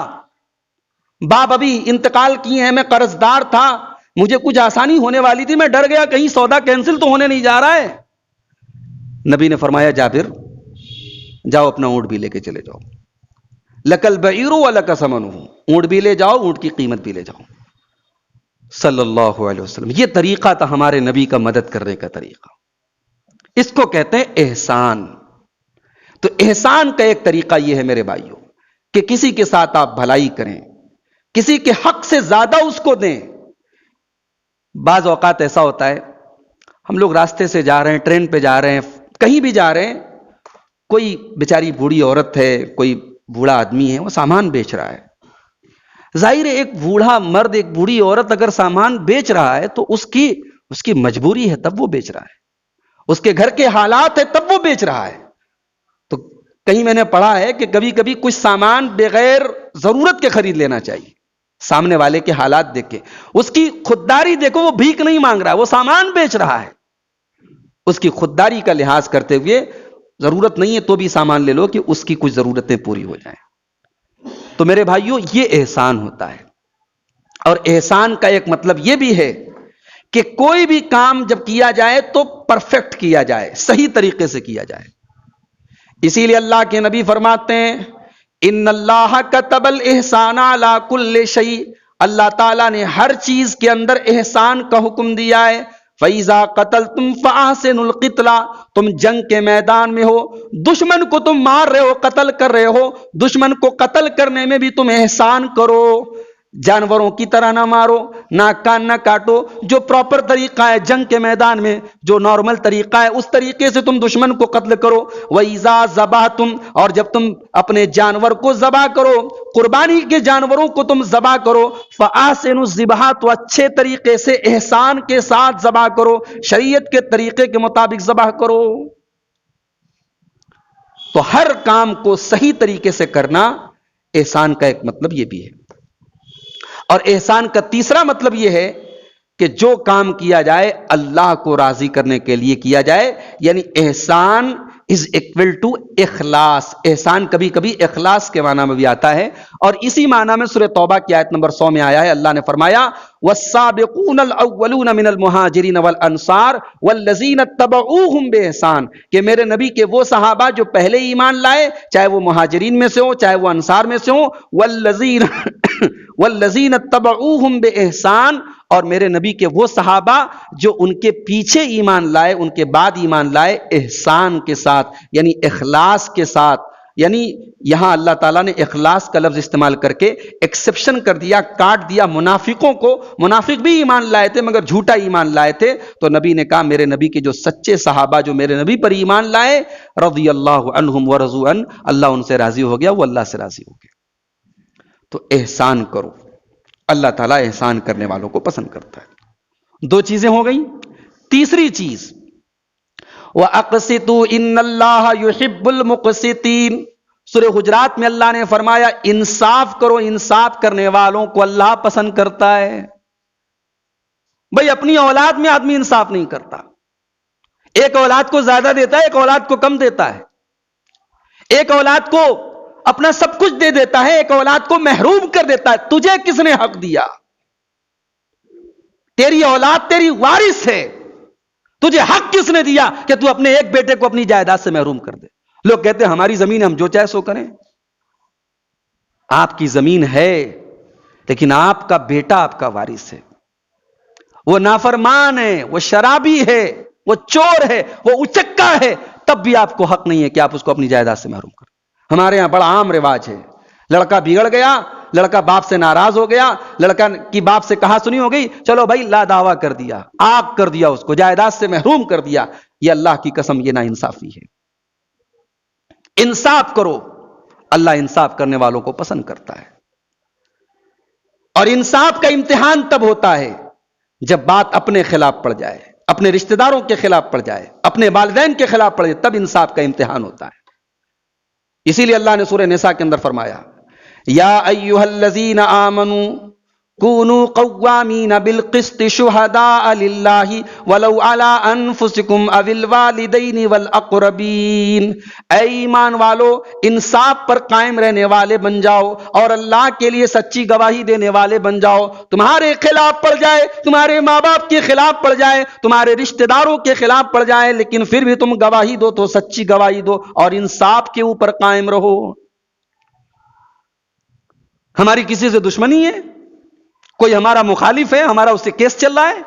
[SPEAKER 1] باپ ابھی انتقال کیے ہیں، میں قرض دار تھا، مجھے کچھ آسانی ہونے والی تھی، میں ڈر گیا کہیں سودا کینسل تو ہونے نہیں جا رہا ہے۔ نبی نے فرمایا جابر جاؤ اپنا اونٹ بھی لے کے چلے جاؤ، لکل بعیر ولک ثمنہ، اونٹ بھی لے جاؤ، اونٹ کی قیمت بھی لے جاؤ۔ صلی اللہ علیہ وسلم، یہ طریقہ تھا ہمارے نبی کا مدد کرنے کا طریقہ، اس کو کہتے ہیں احسان۔ تو احسان کا ایک طریقہ یہ ہے میرے بھائیوں کہ کسی کے ساتھ آپ بھلائی کریں، کسی کے حق سے زیادہ اس کو دیں۔ بعض اوقات ایسا ہوتا ہے ہم لوگ راستے سے جا رہے ہیں، ٹرین پہ جا رہے ہیں، کہیں بھی جا رہے ہیں، کوئی بیچاری بوڑھی عورت ہے، کوئی بوڑھا آدمی ہے، وہ سامان بیچ رہا ہے۔ ظاہر ہے ایک بوڑھا مرد ایک بوڑھی عورت اگر سامان بیچ رہا ہے تو اس کی مجبوری ہے تب وہ بیچ رہا ہے، اس کے گھر کے حالات ہے تب وہ بیچ رہا ہے۔ تو کہیں میں نے پڑھا ہے کہ کبھی کبھی کچھ سامان بغیر ضرورت کے خرید لینا چاہیے، سامنے والے کے حالات دیکھ کے، اس کی خودداری دیکھو، وہ بھیک نہیں مانگ رہا، وہ سامان بیچ رہا ہے، اس کی خودداری کا لحاظ کرتے ہوئے ضرورت نہیں ہے تو بھی سامان لے لو کہ اس کی کچھ ضرورتیں پوری ہو جائیں۔ تو میرے بھائیوں یہ احسان ہوتا ہے، اور احسان کا ایک مطلب یہ بھی ہے کہ کوئی بھی کام جب کیا جائے تو پرفیکٹ کیا جائے، صحیح طریقے سے کیا جائے۔ اسی لیے اللہ کے نبی فرماتے ہیں ان اللہ کتب الاحسان علی کل شیء، اللہ تعالیٰ نے ہر چیز کے اندر احسان کا حکم دیا ہے۔ فَإِذَا قَتَلْتُمْ فَأَحْسِنُوا الْقِتْلَ، تم جنگ کے میدان میں ہو، دشمن کو تم مار رہے ہو، قتل کر رہے ہو، دشمن کو قتل کرنے میں بھی تم احسان کرو، جانوروں کی طرح نہ مارو، ناک کان نہ کاٹو، جو پراپر طریقہ ہے جنگ کے میدان میں، جو نارمل طریقہ ہے اس طریقے سے تم دشمن کو قتل کرو۔ وَإِذَا ذَبَحْتُمْ، اور جب تم اپنے جانور کو ذبح کرو، قربانی کے جانوروں کو تم ذبح کرو، فَأَحْسِنُوا الذِّبْحَ، تو اچھے طریقے سے احسان کے ساتھ ذبح کرو، شریعت کے طریقے کے مطابق ذبح کرو۔ تو ہر کام کو صحیح طریقے سے کرنا احسان کا ایک مطلب یہ بھی ہے۔ اور احسان کا تیسرا مطلب یہ ہے کہ جو کام کیا جائے اللہ کو راضی کرنے کے لیے کیا جائے، یعنی احسان از اکول ٹو اخلاص۔ احسان کبھی کبھی اخلاص کے معنی میں بھی آتا ہے، اور اسی معنی میں سورہ توبہ کی آیت نمبر 100 میں آیا ہے، اللہ نے فرمایا والسابقون الاولون من المہاجرین والانصار والذین اتبعوہم بإحسان، کہ میرے نبی کے وہ صحابہ جو پہلے ایمان لائے، چاہے وہ مہاجرین میں سے ہوں چاہے وہ انصار میں سے ہوں، والذین اتبعوہم بإحسان، اور میرے نبی کے وہ صحابہ جو ان کے پیچھے ایمان لائے، ان کے بعد ایمان لائے احسان کے ساتھ، یعنی اخلاص کے ساتھ۔ یعنی یہاں اللہ تعالیٰ نے اخلاص کا لفظ استعمال کر کے ایکسپشن کر دیا، کاٹ دیا منافقوں کو۔ منافق بھی ایمان لائے تھے مگر جھوٹا ایمان لائے تھے، تو نبی نے کہا میرے نبی کے جو سچے صحابہ جو میرے نبی پر ایمان لائے، رضی اللہ عنہم ورضوا عنہ، اللہ ان سے راضی ہو گیا، وہ اللہ سے راضی ہو گیا۔ تو احسان کرو، اللہ تعالیٰ احسان کرنے والوں کو پسند کرتا ہے۔ دو چیزیں ہو گئیں۔ تیسری چیز وَأَقْسِطُوا إِنَّ اللَّهَ يُحِبُّ الْمُقْسِطِينَ، سورہ حجرات میں اللہ نے فرمایا انصاف کرو، انصاف کرنے والوں کو اللہ پسند کرتا ہے۔ بھئی اپنی اولاد میں آدمی انصاف نہیں کرتا، ایک اولاد کو زیادہ دیتا ہے، ایک اولاد کو کم دیتا ہے، ایک اولاد کو اپنا سب کچھ دے دیتا ہے، ایک اولاد کو محروم کر دیتا ہے۔ تجھے کس نے حق دیا؟ تیری اولاد تیری وارث ہے، تجھے حق کس نے دیا کہ تو اپنے ایک بیٹے کو اپنی جائیداد سے محروم کر دے؟ لوگ کہتے ہیں ہماری زمین ہم جو چاہے سو کریں۔ آپ کی زمین ہے لیکن آپ کا بیٹا آپ کا وارث ہے، وہ نافرمان ہے، وہ شرابی ہے، وہ چور ہے، وہ اچکا ہے، تب بھی آپ کو حق نہیں ہے کہ آپ اس کو اپنی جائیداد سے محروم کریں۔ ہمارے یہاں بڑا عام رواج ہے، لڑکا بگڑ گیا، لڑکا باپ سے ناراض ہو گیا، لڑکا کی باپ سے کہا سنی ہو گئی، چلو بھائی لا دعویٰ کر دیا، آگ کر دیا، اس کو جائیداد سے محروم کر دیا۔ یہ اللہ کی قسم یہ نا انصافی ہے۔ انصاف کرو، اللہ انصاف کرنے والوں کو پسند کرتا ہے۔ اور انصاف کا امتحان تب ہوتا ہے جب بات اپنے خلاف پڑ جائے، اپنے رشتہ داروں کے خلاف پڑ جائے، اپنے والدین کے خلاف پڑ جائے، تب انصاف کا امتحان ہوتا ہے۔ اسی لیے اللہ نے سورہ نساء کے اندر فرمایا یا ایھا الذین آمنوا کونوا قوامین بالقسط شہداء للہ ولو علی انفسکم او الوالدین والاقربین، اے ایمان والو انصاف پر قائم رہنے والے بن جاؤ اور اللہ کے لیے سچی گواہی دینے والے بن جاؤ۔ تمہارے خلاف پڑ جائے، تمہارے ماں باپ کے خلاف پڑ جائے، تمہارے رشتہ داروں کے خلاف پڑ جائے، لیکن پھر بھی تم گواہی دو تو سچی گواہی دو اور انصاف کے اوپر قائم رہو۔ ہماری کسی سے دشمنی ہے، کوئی ہمارا مخالف ہے، ہمارا اس سے کیس چل رہا ہے،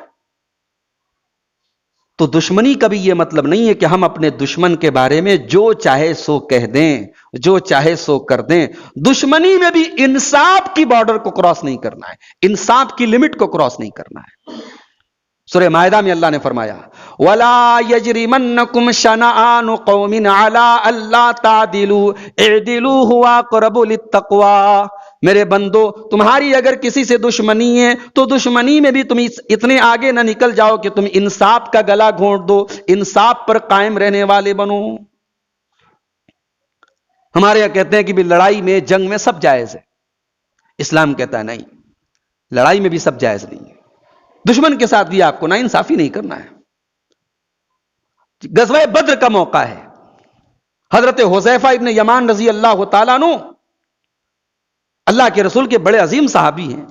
[SPEAKER 1] تو دشمنی کا بھی یہ مطلب نہیں ہے کہ ہم اپنے دشمن کے بارے میں جو چاہے سو کہہ دیں، جو چاہے سو کر دیں۔ دشمنی میں بھی انصاف کی بارڈر کو کراس نہیں کرنا ہے، انصاف کی لمٹ کو کراس نہیں کرنا ہے۔ سورہ مائدہ میں اللہ نے فرمایا وَلَا يَجْرِمَنَّكُمْ شَنَآنُ قَوْمٍ عَلَىٰ أَلَّا تَعْدِلُوا اعْدِلُوا هُوَ أَقْرَبُ لِلتَّقْوَىٰ، میرے بندو تمہاری اگر کسی سے دشمنی ہے تو دشمنی میں بھی تم اتنے آگے نہ نکل جاؤ کہ تم انصاف کا گلا گھونٹ دو، انصاف پر قائم رہنے والے بنو۔ ہمارے یہاں کہتے ہیں کہ بھی لڑائی میں جنگ میں سب جائز ہے، اسلام کہتا ہے نہیں، لڑائی میں بھی سب جائز نہیں ہے، دشمن کے ساتھ بھی آپ کو نا انصافی نہیں کرنا ہے۔ غزوہ بدر کا موقع ہے، حضرت حذیفہ ابن یمان رضی اللہ تعالیٰ عنہ اللہ کے رسول کے بڑے عظیم صحابی ہیں،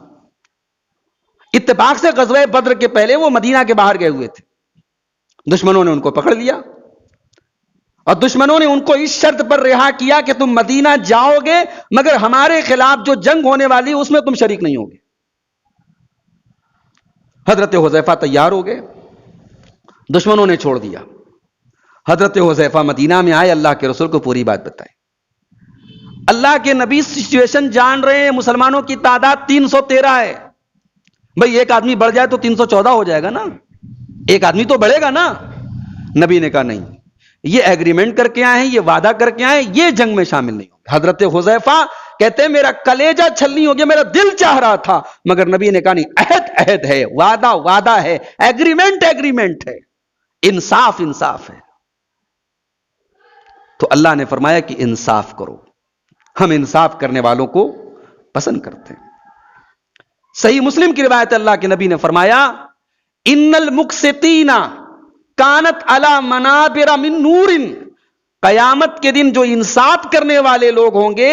[SPEAKER 1] اتفاق سے غزوہ بدر کے پہلے وہ مدینہ کے باہر گئے ہوئے تھے، دشمنوں نے ان کو پکڑ لیا اور دشمنوں نے ان کو اس شرط پر رہا کیا کہ تم مدینہ جاؤ گے مگر ہمارے خلاف جو جنگ ہونے والی اس میں تم شریک نہیں ہوگے۔ حضرت حذیفہ تیار ہو گئے، دشمنوں نے چھوڑ دیا. حضرت حذیفہ مدینہ میں آئے, اللہ کے رسول کو پوری بات بتائی. اللہ کے نبی سچویشن جان رہے ہیں, مسلمانوں کی تعداد 313 ہے. بھئی ایک آدمی بڑھ جائے تو 314 ہو جائے گا نا, ایک آدمی تو بڑھے گا نا. نبی نے کہا نہیں, یہ ایگریمنٹ کر کے آئے ہیں, یہ وعدہ کر کے آئے ہیں, یہ جنگ میں شامل نہیں ہوں. حضرت حذیفہ کہتے ہیں میرا کلیجہ چھلنی ہو گیا, میرا دل چاہ رہا تھا, مگر نبی نے کہا نہیں, عہد عہد ہے, وعدہ وعدہ ہے, ایگریمنٹ ایگریمنٹ ہے, انصاف انصاف ہے. تو اللہ نے فرمایا کہ انصاف کرو. ہم انصاف کرنے والوں کو پسند کرتے ہیں. صحیح مسلم کی روایت, اللہ کے نبی نے فرمایا ان المقسطین کانت علی منابر من نور, قیامت کے دن جو انصاف کرنے والے لوگ ہوں گے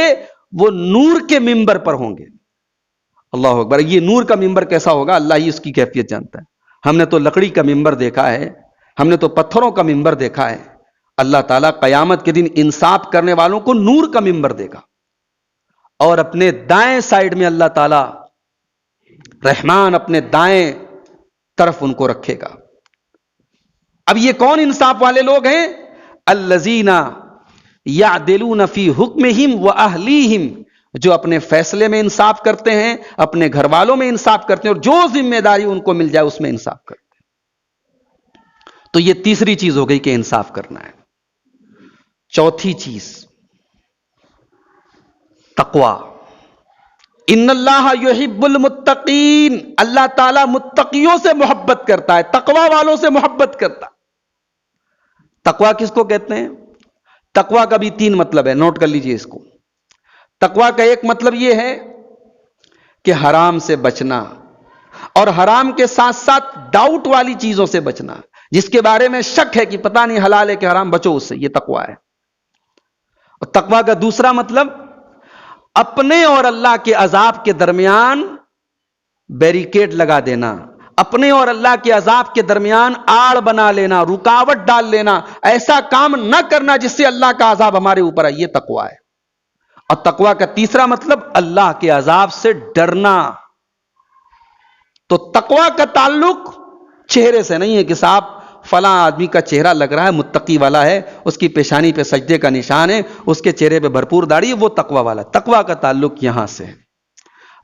[SPEAKER 1] وہ نور کے ممبر پر ہوں گے. اللہ اکبر. یہ نور کا ممبر کیسا ہوگا اللہ ہی اس کی کیفیت جانتا ہے. ہم نے تو لکڑی کا ممبر دیکھا ہے, ہم نے تو پتھروں کا ممبر دیکھا ہے. اللہ تعالیٰ قیامت کے دن انصاف کرنے والوں کو نور کا ممبر دے گا, اور اپنے دائیں سائڈ میں اللہ تعالیٰ رحمان اپنے دائیں طرف ان کو رکھے گا. اب یہ کون انصاف والے لوگ ہیں؟ الذین یعدلون فی حکمہم واہلیہم, جو اپنے فیصلے میں انصاف کرتے ہیں, اپنے گھر والوں میں انصاف کرتے ہیں, اور جو ذمہ داری ان کو مل جائے اس میں انصاف کرتے ہیں. تو یہ تیسری چیز ہو گئی کہ انصاف کرنا ہے. چوتھی چیز تقوی. ان اللہ یحب المتقین, اللہ تعالیٰ متقیوں سے محبت کرتا ہے, تقوی والوں سے محبت کرتا ہے. تقوی کس کو کہتے ہیں؟ تقوی کا بھی 3 مطلب ہے, نوٹ کر لیجئے اس کو. تقوی کا ایک مطلب یہ ہے کہ حرام سے بچنا, اور حرام کے ساتھ ساتھ ڈاؤٹ والی چیزوں سے بچنا, جس کے بارے میں شک ہے کہ پتہ نہیں حلال ہے کہ حرام, بچو اس سے, یہ تقوی ہے. اور تقوی کا دوسرا مطلب اپنے اور اللہ کے عذاب کے درمیان بیریکیڈ لگا دینا, اپنے اور اللہ کے عذاب کے درمیان آڑ بنا لینا, رکاوٹ ڈال لینا, ایسا کام نہ کرنا جس سے اللہ کا عذاب ہمارے اوپر آئے, یہ تقوی ہے. اور تقوی کا تیسرا مطلب اللہ کے عذاب سے ڈرنا. تو تقوی کا تعلق چہرے سے نہیں ہے کہ صاحب فلاں آدمی کا چہرہ لگ رہا ہے متقی والا ہے, اس کی پیشانی پہ سجدے کا نشان ہے, اس کے چہرے پہ بھرپور داڑھی, وہ تقوی والا. تقوی کا تعلق یہاں سے ہے.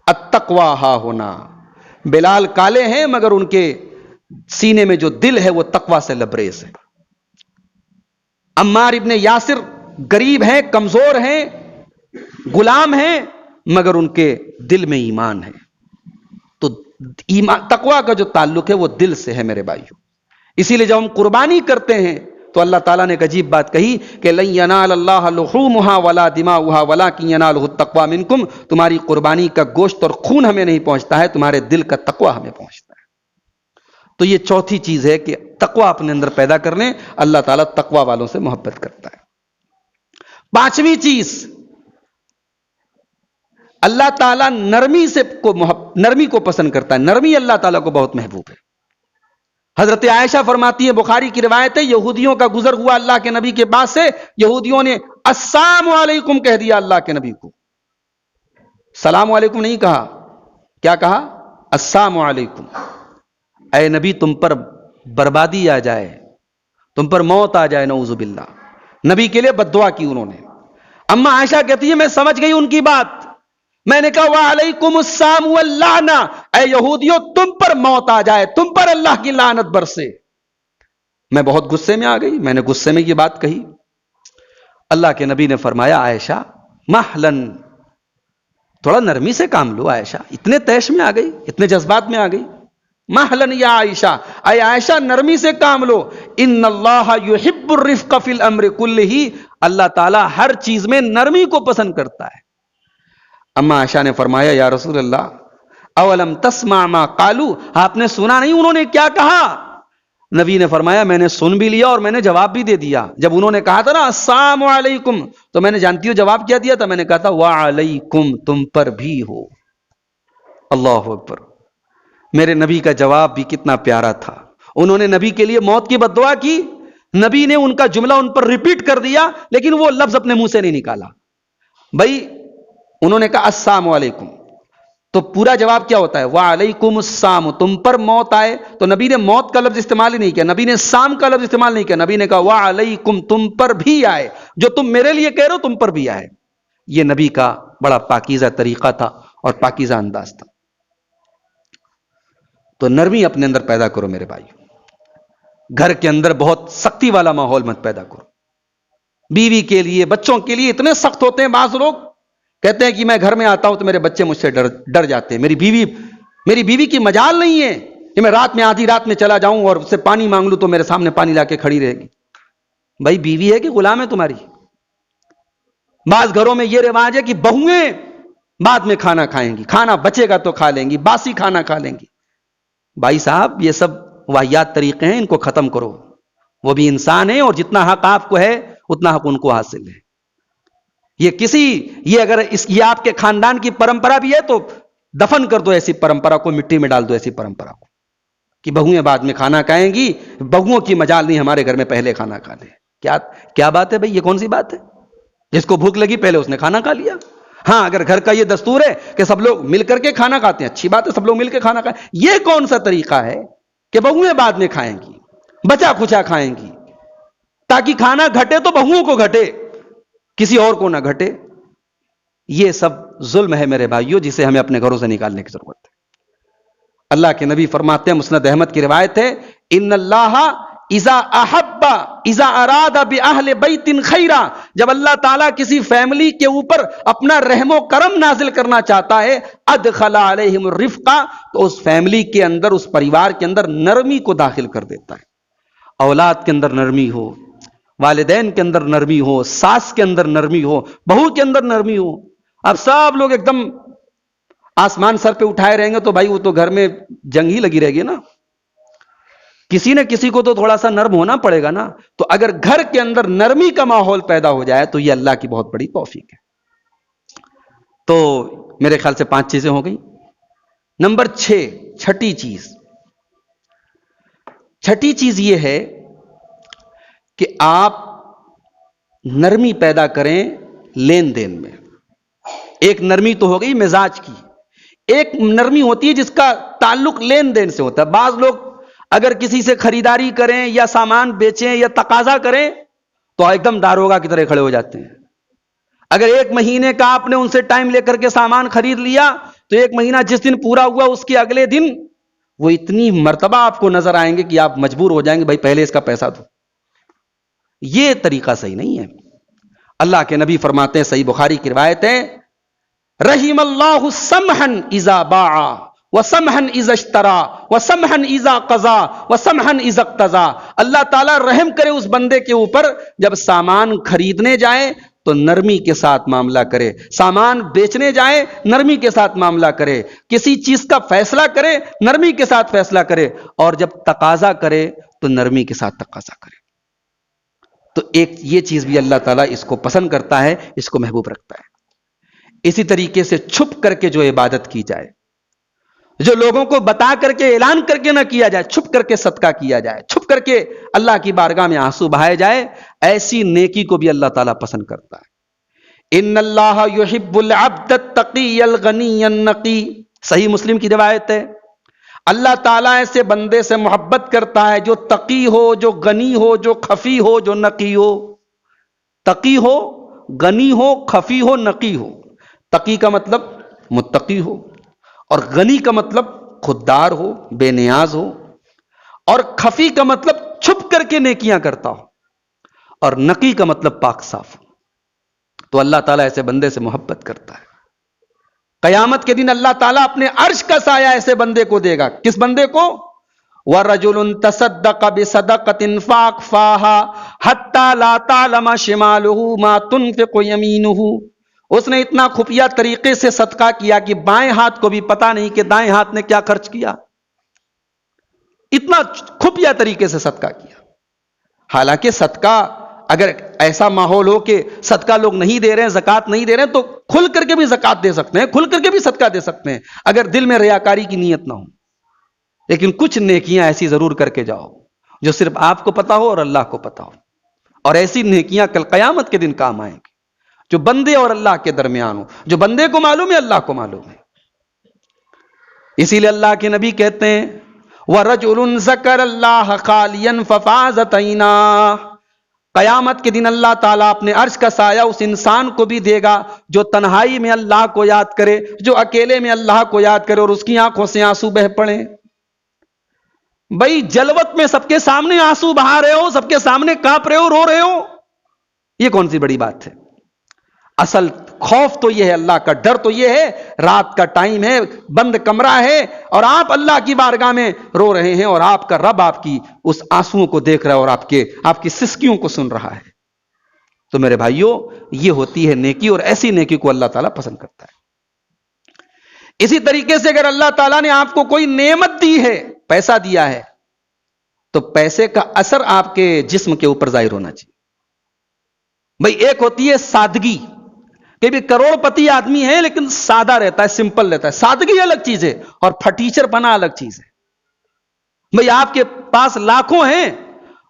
[SPEAKER 1] التقوی ہا ہونا. بلال کالے ہیں مگر ان کے سینے میں جو دل ہے وہ تقوی سے لبریز ہے. عمار ابن یاسر غریب ہیں, کمزور ہیں, غلام ہیں, مگر ان کے دل میں ایمان ہے. تو ایمان تقوی کا جو تعلق ہے وہ دل سے ہے میرے بھائیوں. اسی لیے جب ہم قربانی کرتے ہیں تو اللہ تعالیٰ نے ایک عجیب بات کہی کہ لن ینال اللہ لحومها ولا دماؤها ولکن ینالہ التقوی منکم, تمہاری قربانی کا گوشت اور خون ہمیں نہیں پہنچتا ہے, تمہارے دل کا تقوی ہمیں پہنچتا ہے. تو یہ چوتھی چیز ہے کہ تقوی اپنے اندر پیدا کر لیں, اللہ تعالیٰ تقوی والوں سے محبت کرتا ہے. پانچویں چیز, اللہ تعالیٰ نرمی کو پسند کرتا ہے. نرمی اللہ تعالیٰ کو بہت محبوب ہے. حضرت عائشہ فرماتی ہے, بخاری کی روایت ہے, یہودیوں کا گزر ہوا اللہ کے نبی کے پاس سے, یہودیوں نے السلام علیکم کہہ دیا اللہ کے نبی کو. سلام علیکم نہیں کہا, کیا کہا؟ السلام علیکم. اے نبی تم پر بربادی آ جائے, تم پر موت آ جائے, نعوذ باللہ. نبی کے لیے بد دعا کی انہوں نے. اما عائشہ کہتی ہے میں سمجھ گئی ان کی بات, میں نے کہا وعلیکم السلام واللعنہ, اے یہودیوں تم پر موت آ جائے, تم پر اللہ کی لعنت برسے. میں بہت غصے میں آ گئی, میں نے غصے میں یہ بات کہی. اللہ کے نبی نے فرمایا عائشہ مہلن, تھوڑا نرمی سے کام لو عائشہ, اتنے تیش میں آ گئی, اتنے جذبات میں آ گئی. مہلن یا عائشہ, اے عائشہ نرمی سے کام لو. ان اللہ یحب الرفق فی الامر کلہ, اللہ تعالی ہر چیز میں نرمی کو پسند کرتا ہے. اما عائشہ نے فرمایا یا رسول اللہ اولم تسمع ما قالوا, آپ نے سنا نہیں انہوں نے کیا کہا؟ نبی نے فرمایا میں نے سن بھی لیا اور میں نے جواب بھی دے دیا. جب انہوں نے کہا تھا نا السلام علیکم, تو میں نے جانتی ہو جواب کیا دیا تھا؟ میں نے کہا تھا وعلیکم, تم پر بھی ہو. اللہ اکبر. میرے نبی کا جواب بھی کتنا پیارا تھا. انہوں نے نبی کے لیے موت کی بد دعا کی, نبی نے ان کا جملہ ان پر ریپیٹ کر دیا, لیکن وہ لفظ اپنے منہ سے نہیں نکالا. بھائی انہوں نے کہا السلام علیکم, تو پورا جواب کیا ہوتا ہے؟ وعلیکم السلام، تم پر موت آئے. تو نبی نے موت کا لفظ استعمال ہی نہیں کیا، نبی نے سام کا لفظ استعمال نہیں کیا، نبی نے کہا وعلیکم، تم پر بھی آئے، جو تم میرے لیے کہہ رہے ہو تم پر بھی آئے. یہ نبی کا بڑا پاکیزہ طریقہ تھا اور پاکیزہ انداز تھا. تو نرمی اپنے اندر پیدا کرو میرے بھائی. گھر کے اندر بہت سختی والا ماحول مت پیدا کرو. بیوی کے لیے، بچوں کے لیے اتنے سخت ہوتے ہیں بعض لوگ، کہتے ہیں کہ میں گھر میں آتا ہوں تو میرے بچے مجھ سے ڈر جاتے ہیں، میری بیوی کی مجال نہیں ہے کہ میں رات میں آدھی رات میں چلا جاؤں اور اس سے پانی مانگ لوں تو میرے سامنے پانی لا کے کھڑی رہے گی. بھائی بیوی ہے کہ غلام ہے تمہاری؟ بعض گھروں میں یہ رواج ہے کہ بہویں بعد میں کھانا کھائیں گی، کھانا بچے گا تو کھا لیں گی، باسی کھانا کھا لیں گی. بھائی صاحب یہ سب واہیات طریقے ہیں، ان کو ختم کرو. وہ بھی انسان ہے اور جتنا حق آپ کو ہے اتنا حق ان کو حاصل ہے. یہ اگر یہ آپ کے خاندان کی پرمپرا بھی ہے تو دفن کر دو ایسی پرمپرا کو، مٹی میں ڈال دو ایسی پرمپرا کو کہ بہویں بعد میں کھانا کھائیں گی، بہوؤں کی مجال نہیں، ہمارے گھر میں پہلے کھانا کھا لے. کیا بات ہے بھائی؟ یہ کون سی بات ہے؟ جس کو بھوک لگی پہلے اس نے کھانا کھا لیا. ہاں اگر گھر کا یہ دستور ہے کہ سب لوگ مل کر کے کھانا کھاتے ہیں، اچھی بات ہے، سب لوگ مل کے کھانا کھائیں. یہ کون سا طریقہ ہے کہ بہویں بعد میں کھائیں گی، بچا کھچا کھائیں گی تاکہ کھانا گھٹے تو بہوؤں کو گھٹے، کسی اور کو نہ گھٹے؟ یہ سب ظلم ہے میرے بھائیوں، جسے ہمیں اپنے گھروں سے نکالنے کی ضرورت ہے. اللہ کے نبی فرماتے ہیں، مسند احمد کی روایت ہے، ان اللہ اذا اراد باہل بیت خیرا، جب اللہ تعالیٰ کسی فیملی کے اوپر اپنا رحم و کرم نازل کرنا چاہتا ہے، ادخل علیہم الرفق، تو اس فیملی کے اندر، اس پریوار کے اندر نرمی کو داخل کر دیتا ہے. اولاد کے اندر نرمی ہو، والدین کے اندر نرمی ہو، ساس کے اندر نرمی ہو، بہو کے اندر نرمی ہو. اب سب لوگ ایک دم آسمان سر پہ اٹھائے رہیں گے تو بھائی وہ تو گھر میں جنگ ہی لگی رہے گی نا. کسی نہ کسی کو تو تھوڑا سا نرم ہونا پڑے گا نا. تو اگر گھر کے اندر نرمی کا ماحول پیدا ہو جائے تو یہ اللہ کی بہت بڑی توفیق ہے. تو میرے خیال سے 5 چیزیں ہو گئی. نمبر 6، چھٹی چیز یہ ہے کہ آپ نرمی پیدا کریں لین دین میں. ایک نرمی تو ہو گئی مزاج کی، ایک نرمی ہوتی ہے جس کا تعلق لین دین سے ہوتا ہے. بعض لوگ اگر کسی سے خریداری کریں یا سامان بیچیں یا تقاضا کریں تو ایک دم داروغہ کی طرح کھڑے ہو جاتے ہیں. اگر 1 مہینے کا آپ نے ان سے ٹائم لے کر کے سامان خرید لیا تو 1 مہینہ جس دن پورا ہوا اس کے اگلے دن وہ اتنی مرتبہ آپ کو نظر آئیں گے کہ آپ مجبور ہو جائیں گے بھائی پہلے اس کا پیسہ دو. یہ طریقہ صحیح نہیں ہے. اللہ کے نبی فرماتے ہیں، صحیح بخاری کی روایت ہے، رحم اللہ سمحا اذا باع وسمحا اذا اشترى وسمحا اذا قضى وسمحا اذا اقتضى. اللہ تعالیٰ رحم کرے اس بندے کے اوپر جب سامان خریدنے جائے تو نرمی کے ساتھ معاملہ کرے، سامان بیچنے جائے نرمی کے ساتھ معاملہ کرے، کسی چیز کا فیصلہ کرے نرمی کے ساتھ فیصلہ کرے، اور جب تقاضا کرے تو نرمی کے ساتھ تقاضا کرے. تو ایک یہ چیز بھی اللہ تعالیٰ اس کو پسند کرتا ہے، اس کو محبوب رکھتا ہے. اسی طریقے سے چھپ کر کے جو عبادت کی جائے، جو لوگوں کو بتا کر کے اعلان کر کے نہ کیا جائے، چھپ کر کے صدقہ کیا جائے، چھپ کر کے اللہ کی بارگاہ میں آنسو بہائے جائے، ایسی نیکی کو بھی اللہ تعالیٰ پسند کرتا ہے. ان اللہ یحب العبد التقی الغنی النقی، صحیح مسلم کی روایت ہے، اللہ تعالیٰ ایسے بندے سے محبت کرتا ہے جو تقی ہو، جو غنی ہو، جو خفی ہو، جو نقی ہو. تقی ہو، غنی ہو، خفی ہو، نقی ہو. تقی کا مطلب متقی ہو، اور غنی کا مطلب خوددار ہو، بے نیاز ہو، اور خفی کا مطلب چھپ کر کے نیکیاں کرتا ہو، اور نقی کا مطلب پاک صاف ہو. تو اللہ تعالیٰ ایسے بندے سے محبت کرتا ہے. قیامت کے دن اللہ تعالیٰ اپنے عرش کا سایہ ایسے بندے کو دے گا. کس بندے کو؟ وَرَجُلٌ تَصَدَّقَ بِصَدَقَةٍ فَأَخْفَاهَا حَتَّى لَا تَعْلَمَ شِمَالُهُ مَا تُنْفِقُ يَمِينُهُ. اس نے اتنا خفیہ طریقے سے صدقہ کیا کہ بائیں ہاتھ کو بھی پتا نہیں کہ دائیں ہاتھ نے کیا خرچ کیا. اتنا خفیہ طریقے سے صدقہ کیا. حالانکہ صدقہ اگر ایسا ماحول ہو کہ صدقہ لوگ نہیں دے رہے ہیں، زکوٰۃ نہیں دے رہے ہیں، تو کھل کر کے بھی زکوٰۃ دے سکتے ہیں، کھل کر کے بھی صدقہ دے سکتے ہیں اگر دل میں ریاکاری کی نیت نہ ہو. لیکن کچھ نیکیاں ایسی ضرور کر کے جاؤ جو صرف آپ کو پتا ہو اور اللہ کو پتا ہو. اور ایسی نیکیاں کل قیامت کے دن کام آئیں گی جو بندے اور اللہ کے درمیان ہو، جو بندے کو معلوم ہے اللہ کو معلوم ہے. اسی لیے اللہ کے نبی کہتے ہیں وَرَجُلٌ ذَكَرَ اللَّهَ خَالِيًا فَفَاضَتْ عَيْنَاهُ، قیامت کے دن اللہ تعالیٰ اپنے عرش کا سایہ اس انسان کو بھی دے گا جو تنہائی میں اللہ کو یاد کرے، جو اکیلے میں اللہ کو یاد کرے اور اس کی آنکھوں سے آنسو بہ پڑے۔ بھائی جلوت میں سب کے سامنے آنسو بہا رہے ہو، سب کے سامنے کانپ رہے ہو، رو رہے ہو، یہ کون سی بڑی بات ہے؟ اصل خوف تو یہ ہے، اللہ کا ڈر تو یہ ہے، رات کا ٹائم ہے، بند کمرہ ہے اور آپ اللہ کی بارگاہ میں رو رہے ہیں اور آپ کا رب آپ کی اس آنسوؤں کو دیکھ رہا ہے اور آپ کی سسکیوں کو سن رہا ہے۔ تو میرے بھائیوں، یہ ہوتی ہے نیکی، اور ایسی نیکی کو اللہ تعالیٰ پسند کرتا ہے۔ اسی طریقے سے اگر اللہ تعالیٰ نے آپ کو کوئی نعمت دی ہے، پیسہ دیا ہے، تو پیسے کا اثر آپ کے جسم کے اوپر ظاہر ہونا چاہیے۔ بھائی ایک ہوتی ہے سادگی، کہ بھی کروڑ پتی آدمی ہے لیکن سادہ رہتا ہے، سمپل رہتا ہے، سادگی الگ چیز ہے، اور پھٹیچر پنا الگ چیز ہے۔ بھئی آپ کے پاس لاکھوں ہیں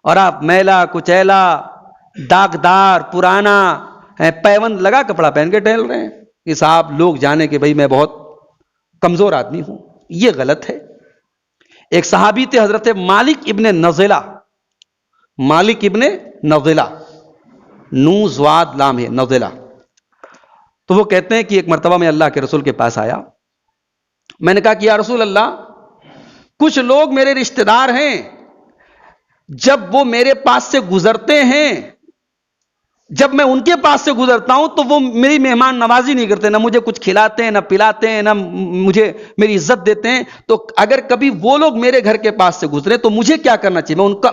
[SPEAKER 1] اور آپ میلا کچیلا داغدار پرانا پیوند لگا کپڑا پہن کے ٹہل رہے ہیں کہ صاحب لوگ جانے کہ بھئی میں بہت کمزور آدمی ہوں، یہ غلط ہے۔ ایک صحابی تھے حضرت مالک ابن نضلہ، مالک ابن نضلہ، نو زواد لام ہے نضلہ۔ تو وہ کہتے ہیں کہ ایک مرتبہ میں اللہ کے رسول کے پاس آیا، میں نے کہا کہ یا رسول اللہ، کچھ لوگ میرے رشتہ دار ہیں، جب وہ میرے پاس سے گزرتے ہیں، جب میں ان کے پاس سے گزرتا ہوں تو وہ میری مہمان نوازی نہیں کرتے، نہ مجھے کچھ کھلاتے ہیں، نہ پلاتے ہیں، نہ مجھے میری عزت دیتے ہیں۔ تو اگر کبھی وہ لوگ میرے گھر کے پاس سے گزرے تو مجھے کیا کرنا چاہیے؟ میں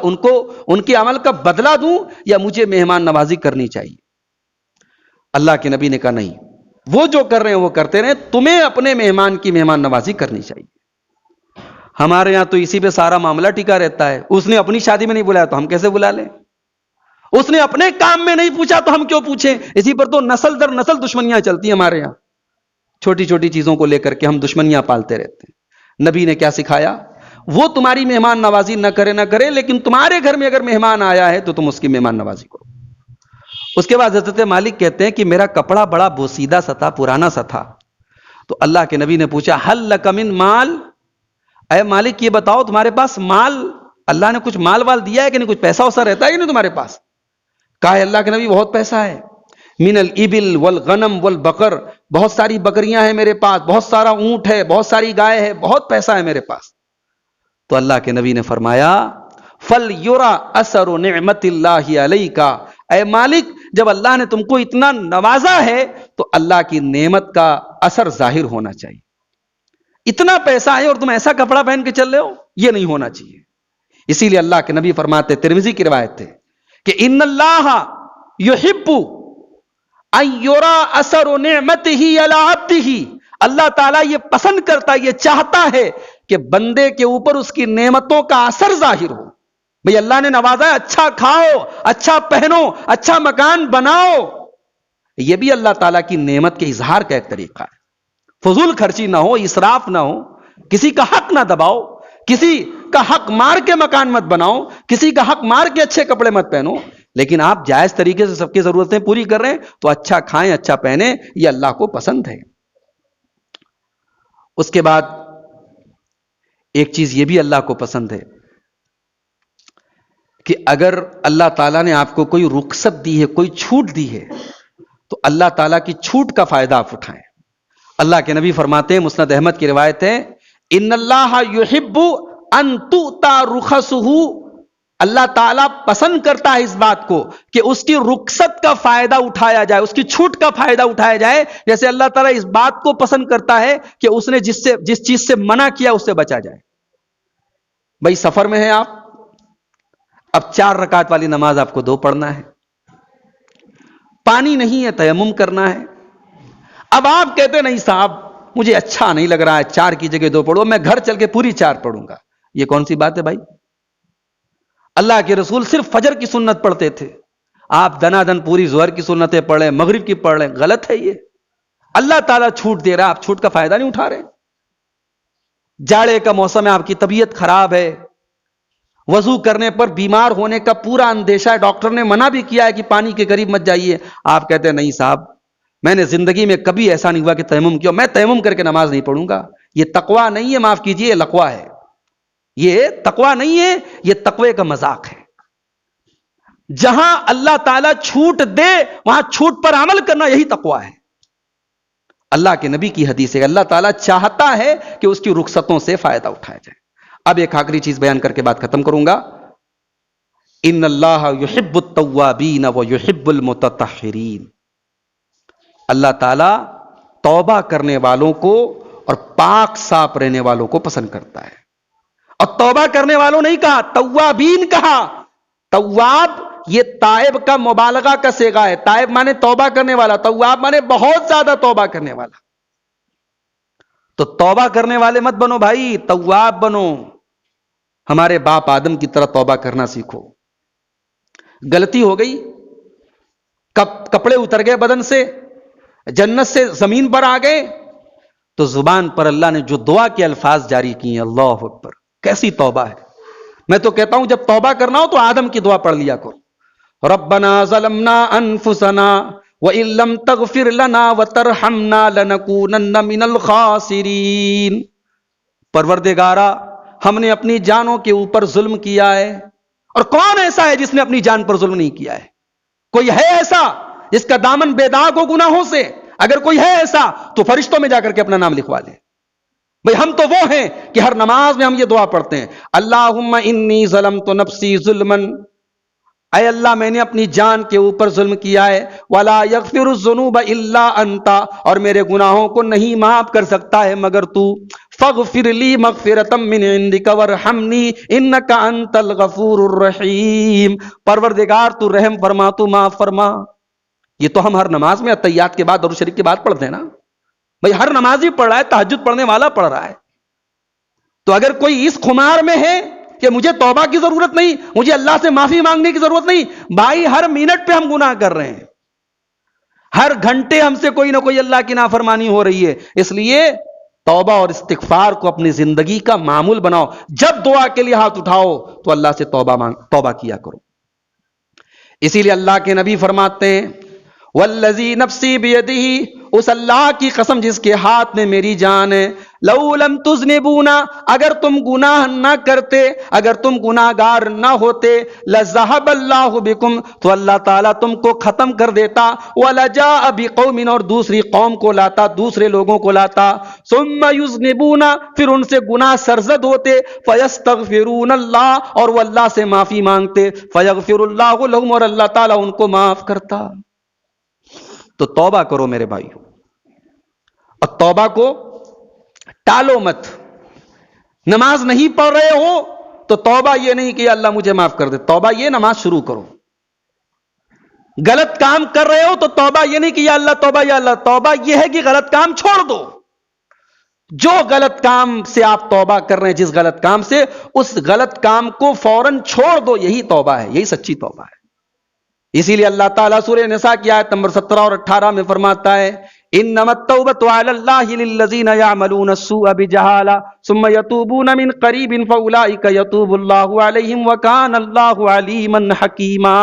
[SPEAKER 1] ان کے عمل کا بدلہ دوں یا مجھے مہمان نوازی کرنی چاہیے؟ اللہ کے نبی نے کہا نہیں، وہ جو کر رہے ہیں وہ کرتے رہیں، تمہیں اپنے مہمان کی مہمان نوازی کرنی چاہیے۔ ہمارے یہاں تو اسی پہ سارا معاملہ ٹکا رہتا ہے، اس نے اپنی شادی میں نہیں بلایا تو ہم کیسے بلا لیں؟ اس نے اپنے کام میں نہیں پوچھا تو ہم کیوں پوچھیں؟ اسی پر تو نسل در نسل دشمنیاں چلتی ہیں ہمارے یہاں، چھوٹی چھوٹی چیزوں کو لے کر کے ہم دشمنیاں پالتے رہتے ہیں۔ نبی نے کیا سکھایا؟ وہ تمہاری مہمان نوازی نہ کرے لیکن تمہارے گھر میں اگر مہمان آیا ہے تو تم اس کی مہمان نوازی کرو۔ اس کے بعد حضرت مالک کہتے ہیں کہ میرا کپڑا بڑا بوسیدہ سا تھا، پرانا سا تھا، تو اللہ کے نبی نے پوچھا حل لک من مال، اے مالک یہ بتاؤ تمہارے پاس مال، اللہ نے کچھ مال وال دیا ہے کہ نہیں؟ کچھ پیسہ وسا رہتا ہے کہ نہیں تمہارے پاس؟ کہا ہے اللہ کے نبی بہت پیسہ ہے، من الابل والغنم والبقر، بہت ساری بکریاں ہیں میرے پاس، بہت سارا اونٹ ہے، بہت ساری گائے ہے، بہت پیسہ ہے میرے پاس۔ تو اللہ کے نبی نے فرمایا فَلْيُرَ أَثَرُ نِعْمَةِ اللَّهِ عَلَيْكَ، اے مالک جب اللہ نے تم کو اتنا نوازا ہے تو اللہ کی نعمت کا اثر ظاہر ہونا چاہیے۔ اتنا پیسہ ہے اور تم ایسا کپڑا پہن کے چل رہے ہو، یہ نہیں ہونا چاہیے۔ اسی لیے اللہ کے نبی فرماتے، ترمذی کی روایت ہے کہ ان اللہ یحب ان یرا اثر نعمتہ علی عبدہ، اللہ تعالیٰ یہ پسند کرتا ہے، یہ چاہتا ہے کہ بندے کے اوپر اس کی نعمتوں کا اثر ظاہر ہو۔ بھئی اللہ نے نوازا ہے، اچھا کھاؤ، اچھا پہنو، اچھا مکان بناؤ، یہ بھی اللہ تعالیٰ کی نعمت کے اظہار کا ایک طریقہ ہے۔ فضول خرچی نہ ہو، اسراف نہ ہو، کسی کا حق نہ دباؤ، کسی کا حق مار کے مکان مت بناؤ، کسی کا حق مار کے اچھے کپڑے مت پہنو، لیکن آپ جائز طریقے سے سب کی ضرورتیں پوری کر رہے ہیں تو اچھا کھائیں، اچھا پہنیں، یہ اللہ کو پسند ہے۔ اس کے بعد ایک چیز یہ بھی اللہ کو پسند ہے کہ اگر اللہ تعالیٰ نے آپ کو کوئی رخصت دی ہے، کوئی چھوٹ دی ہے، تو اللہ تعالیٰ کی چھوٹ کا فائدہ آپ اٹھائیں۔ اللہ کے نبی فرماتے ہیں، مسند احمد کی روایت ہے، ان اللہ یحب ان تؤتی رخصہ، اللہ تعالیٰ پسند کرتا ہے اس بات کو کہ اس کی رخصت کا فائدہ اٹھایا جائے، اس کی چھوٹ کا فائدہ اٹھایا جائے، جیسے اللہ تعالیٰ اس بات کو پسند کرتا ہے کہ اس نے جس چیز سے منع کیا اس سے بچا جائے۔ بھائی سفر میں ہیں آپ، اب 4 رکعت والی نماز آپ کو 2 پڑھنا ہے، پانی نہیں ہے، تیمم کرنا ہے۔ اب آپ کہتے نہیں صاحب مجھے اچھا نہیں لگ رہا ہے 4 کی جگہ 2 پڑھو، میں گھر چل کے پوری 4 پڑھوں گا، یہ کون سی بات ہے بھائی؟ اللہ کے رسول صرف فجر کی سنت پڑھتے تھے، آپ دنا دن پوری ظہر کی سنتیں پڑھ رہے ہیں، مغرب کی پڑھ رہے ہیں، غلط ہے یہ۔ اللہ تعالیٰ چھوٹ دے رہا ہے، آپ چھوٹ کا فائدہ نہیں اٹھا رہے۔ جاڑے کا موسم ہے، آپ کی طبیعت خراب ہے، وضو کرنے پر بیمار ہونے کا پورا اندیشہ ہے، ڈاکٹر نے منع بھی کیا ہے کہ پانی کے قریب مت جائیے، آپ کہتے ہیں نہیں صاحب میں نے زندگی میں کبھی ایسا نہیں ہوا کہ تیمم کیا، میں تیمم کر کے نماز نہیں پڑھوں گا، یہ تقوی نہیں ہے، معاف کیجئے، یہ لقوہ ہے. یہ تقوی نہیں ہے، یہ تقوی کا مذاق ہے. جہاں اللہ تعالیٰ چھوٹ دے وہاں چھوٹ پر عمل کرنا، یہی تقوی ہے. اللہ کے نبی کی حدیث ہے، اللہ تعالیٰ چاہتا ہے کہ اس کی رخصتوں سے فائدہ اٹھایا جائے. اب ایک آخری چیز بیان کر کے بات ختم کروں گا. ان اللہ یحب التوابین ویحب المتطہرین. اللہ تعالیٰ توبہ کرنے والوں کو اور پاک صاف رہنے والوں کو پسند کرتا ہے. اور توبہ کرنے والوں نہیں کہا، توابین کہا. تواب یہ تائب کا مبالغہ کا صیغہ ہے. تائب مانے توبہ کرنے والا، تواب مانے بہت زیادہ توبہ کرنے والا. تو توبہ کرنے والے مت بنو بھائی، تواب بنو. ہمارے باپ آدم کی طرح توبہ کرنا سیکھو. غلطی ہو گئی، کپڑے اتر گئے بدن سے، جنت سے زمین پر آ گئے، تو زبان پر اللہ نے جو دعا کے الفاظ جاری کیے ہیں، اللہ اکبر، کیسی توبہ ہے. میں تو کہتا ہوں جب توبہ کرنا ہو تو آدم کی دعا پڑھ لیا کرو. ربنا ظلمنا انفسنا وان لم تغفر لنا وترحمنا لنکونن من الخاسرین. پروردگارا، ہم نے اپنی جانوں کے اوپر ظلم کیا ہے. اور کون ایسا ہے جس نے اپنی جان پر ظلم نہیں کیا ہے؟ کوئی ہے ایسا جس کا دامن بے داغ ہو گناہوں سے؟ اگر کوئی ہے ایسا تو فرشتوں میں جا کر کے اپنا نام لکھوا لے. بھئی ہم تو وہ ہیں کہ ہر نماز میں ہم یہ دعا پڑھتے ہیں، اللہم انی ظلمت نفسی ظلما، اے اللہ میں نے اپنی جان کے اوپر ظلم کیا ہے، ولا یغفر الذنوب الا انت، اور میرے گناہوں کو نہیں معاف کر سکتا ہے مگر تو، فاغفر لی مغفرۃ من عندک وارحمنی انک انت الغفور الرحیم. پروردگار تو رحم فرما، تو معاف فرما. یہ تو ہم ہر نماز میں اتحیات کے بعد درود شریف کے بعد پڑھتے ہیں نا. بھئی ہر نمازی پڑھ رہا ہے، تہجد پڑھنے والا پڑھ رہا ہے. تو اگر کوئی اس خمار میں ہے کہ مجھے توبہ کی ضرورت نہیں، مجھے اللہ سے معافی مانگنے کی ضرورت نہیں، بھائی ہر منٹ پہ ہم گناہ کر رہے ہیں، ہر گھنٹے ہم سے کوئی نہ کوئی اللہ کی نافرمانی ہو رہی ہے. اس لیے توبہ اور استغفار کو اپنی زندگی کا معمول بناؤ. جب دعا کے لیے ہاتھ اٹھاؤ تو اللہ سے توبہ کیا کرو. اسی لیے اللہ کے نبی فرماتے ہیں، والذی نفسی بیدہ، اس اللہ کی قسم جس کے ہاتھ میں میری جان ہے، لو لم تذنبونا، اگر تم گناہ نہ کرتے، اگر تم گناہگار نہ ہوتے، لذہب اللہ بکم، تو اللہ تعالیٰ تم کو ختم کر دیتا، ولجاء بقوم، اور دوسری قوم کو لاتا، دوسرے لوگوں کو لاتا، ثم یذنبونا، پھر ان سے گناہ سرزد ہوتے، فیستغفرون اللہ، اور وہ اللہ سے معافی مانگتے، فیغفر اللہ لہم، اور اللہ تعالیٰ ان کو معاف کرتا. تو توبہ کرو میرے بھائیو، اور توبہ کو ٹالو مت. نماز نہیں پڑھ رہے ہو تو توبہ یہ نہیں کہ اللہ مجھے معاف کر دے، توبہ یہ نماز شروع کرو. غلط کام کر رہے ہو تو توبہ یہ نہیں کہ یا اللہ توبہ، یا اللہ توبہ یہ ہے کہ غلط کام چھوڑ دو. جو غلط کام سے آپ توبہ کر رہے ہیں، جس غلط کام سے، اس غلط کام کو فوراً چھوڑ دو. یہی توبہ ہے، یہی سچی توبہ ہے. اسی لیے اللہ تعالیٰ سورہ نساء کی آیت نمبر 17 اور 18 میں فرماتا ہے، انما التوبۃ علی اللہ للذین یعملون السوء بجہالہ ثم یتوبون من قریب فاولئک یتوب اللہ علیہم وکان اللہ علیما حکیما.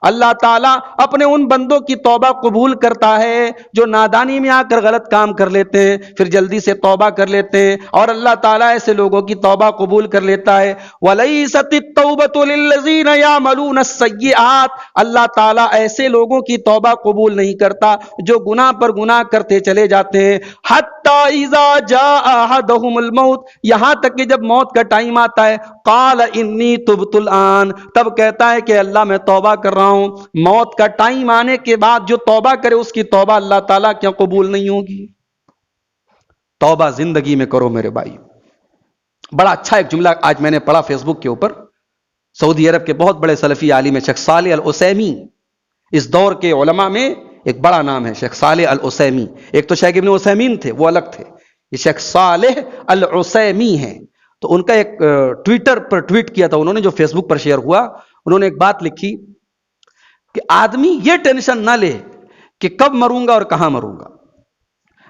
[SPEAKER 1] اللہ تعالیٰ اپنے ان بندوں کی توبہ قبول کرتا ہے جو نادانی میں آ کر غلط کام کر لیتے ہیں، پھر جلدی سے توبہ کر لیتے ہیں، اور اللہ تعالیٰ ایسے لوگوں کی توبہ قبول کر لیتا ہے. ولیست التوبۃ للذین یعملون السیئات، اللہ تعالیٰ ایسے لوگوں کی توبہ قبول نہیں کرتا جو گناہ پر گناہ کرتے چلے جاتے ہیں. حتی اذا جاء احدہم الموت، یہاں تک کہ جب موت کا ٹائم آتا ہے، قال انی تبت الآن، تب کہتا ہے کہ اللہ میں توبہ کر رہا ہوں. موت کا ٹائم آنے کے بعد جو توبہ کرے اس کی توبہ اللہ تعالیٰ کیا قبول نہیں ہوگی؟ توبہ زندگی میں کرو میرے بھائی. بڑا اچھا ایک جملہ آج میں نے پڑھا فیس بک کے اوپر. سعودی عرب کے بہت بڑے سلفی عالم شیخ صالح العثیمی، اس دور کے علماء میں ایک بڑا نام ہے شیخ صالح العثیمی. ایک تو شیخ ابن عثیمین تھے، وہ الگ تھے، یہ شیخ صالح العثیمی ہیں. تو ان کا ایک ٹویٹر پر ٹویٹ کیا تھا انہوں نے، جو فیس بک پر شیئر ہوا. انہوں نے ایک بات لکھی کہ آدمی یہ ٹینشن نہ لے کہ کب مروں گا اور کہاں مروں گا.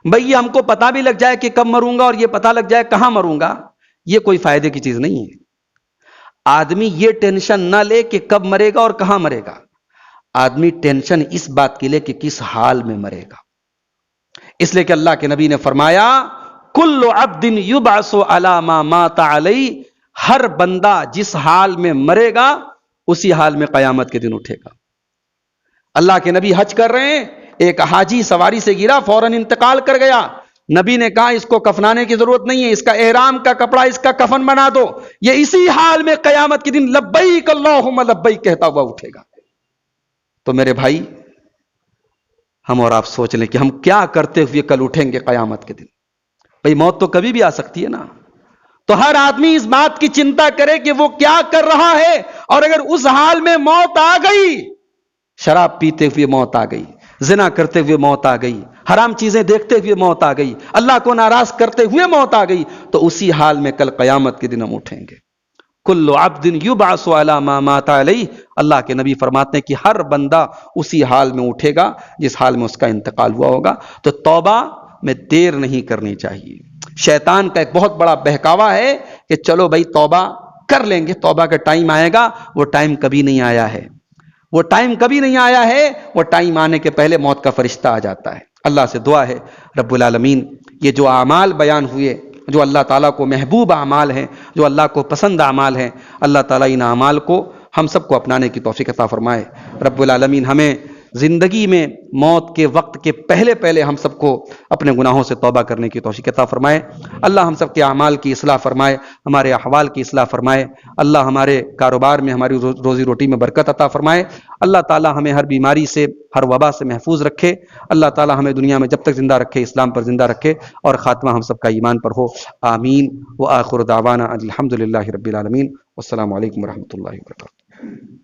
[SPEAKER 1] بھئی یہ ہم کو پتہ بھی لگ جائے کہ کب مروں گا اور یہ پتہ لگ جائے کہاں مروں گا، یہ کوئی فائدے کی چیز نہیں ہے. آدمی یہ ٹینشن نہ لے کہ کب مرے گا اور کہاں مرے گا، آدمی ٹینشن اس بات کے لے کہ کس حال میں مرے گا. اس لیے کہ اللہ کے نبی نے فرمایا کل عبد یبعث علی ما مات علیہ، ہر بندہ جس حال میں مرے گا اسی حال میں قیامت کے دن اٹھے گا۔ اللہ کے نبی حج کر رہے ہیں، ایک حاجی سواری سے گرا، فوراً انتقال کر گیا، نبی نے کہا اس کو کفنانے کی ضرورت نہیں ہے، اس کا احرام کا کپڑا اس کا کفن بنا دو، یہ اسی حال میں قیامت کے دن لبیک اللہم لبیک کہتا ہوا اٹھے گا۔ تو میرے بھائی، ہم اور آپ سوچ لیں کہ ہم کیا کرتے ہوئے کل اٹھیں گے قیامت کے دن۔ بھئی موت تو کبھی بھی آ سکتی ہے نا، تو ہر آدمی اس بات کی چنتا کرے کہ وہ کیا کر رہا ہے، اور اگر اس حال میں موت آ گئی، شراب پیتے ہوئے موت آ گئی، زنا کرتے ہوئے موت آ گئی، حرام چیزیں دیکھتے ہوئے موت آ گئی، اللہ کو ناراض کرتے ہوئے موت آ گئی، تو اسی حال میں کل قیامت کے دن ہم اٹھیں گے۔ کل عبد یبعث علی ما مات علیہ، اللہ کے نبی فرماتے ہیں کہ ہر بندہ اسی حال میں اٹھے گا جس حال میں اس کا انتقال ہوا ہوگا۔ تو توبہ میں دیر نہیں کرنی چاہیے۔ شیطان کا ایک بہت بڑا بہکاوا ہے کہ چلو بھائی توبہ کر لیں گے، توبہ کا ٹائم آئے گا، وہ ٹائم کبھی نہیں آیا ہے، وہ ٹائم کبھی نہیں آیا ہے، وہ ٹائم آنے کے پہلے موت کا فرشتہ آ جاتا ہے۔ اللہ سے دعا ہے رب العالمین یہ جو اعمال بیان ہوئے، جو اللہ تعالیٰ کو محبوب اعمال ہیں، جو اللہ کو پسند اعمال ہیں، اللہ تعالیٰ ان اعمال کو ہم سب کو اپنانے کی توفیق عطا فرمائے۔ رب العالمین ہمیں زندگی میں موت کے وقت کے پہلے ہم سب کو اپنے گناہوں سے توبہ کرنے کی توفیق عطا فرمائے۔ اللہ ہم سب کے اعمال کی اصلاح فرمائے، ہمارے احوال کی اصلاح فرمائے۔ اللہ ہمارے کاروبار میں، ہماری روزی روٹی میں برکت عطا فرمائے۔ اللہ تعالی ہمیں ہر بیماری سے، ہر وبا سے محفوظ رکھے۔ اللہ تعالی ہمیں دنیا میں جب تک زندہ رکھے اسلام پر زندہ رکھے، اور خاتمہ ہم سب کا ایمان پر ہو۔ آمین۔ وآخر دعوانا الحمدللہ رب العالمین۔ والسلام علیکم ورحمۃ اللہ وبرکاتہ۔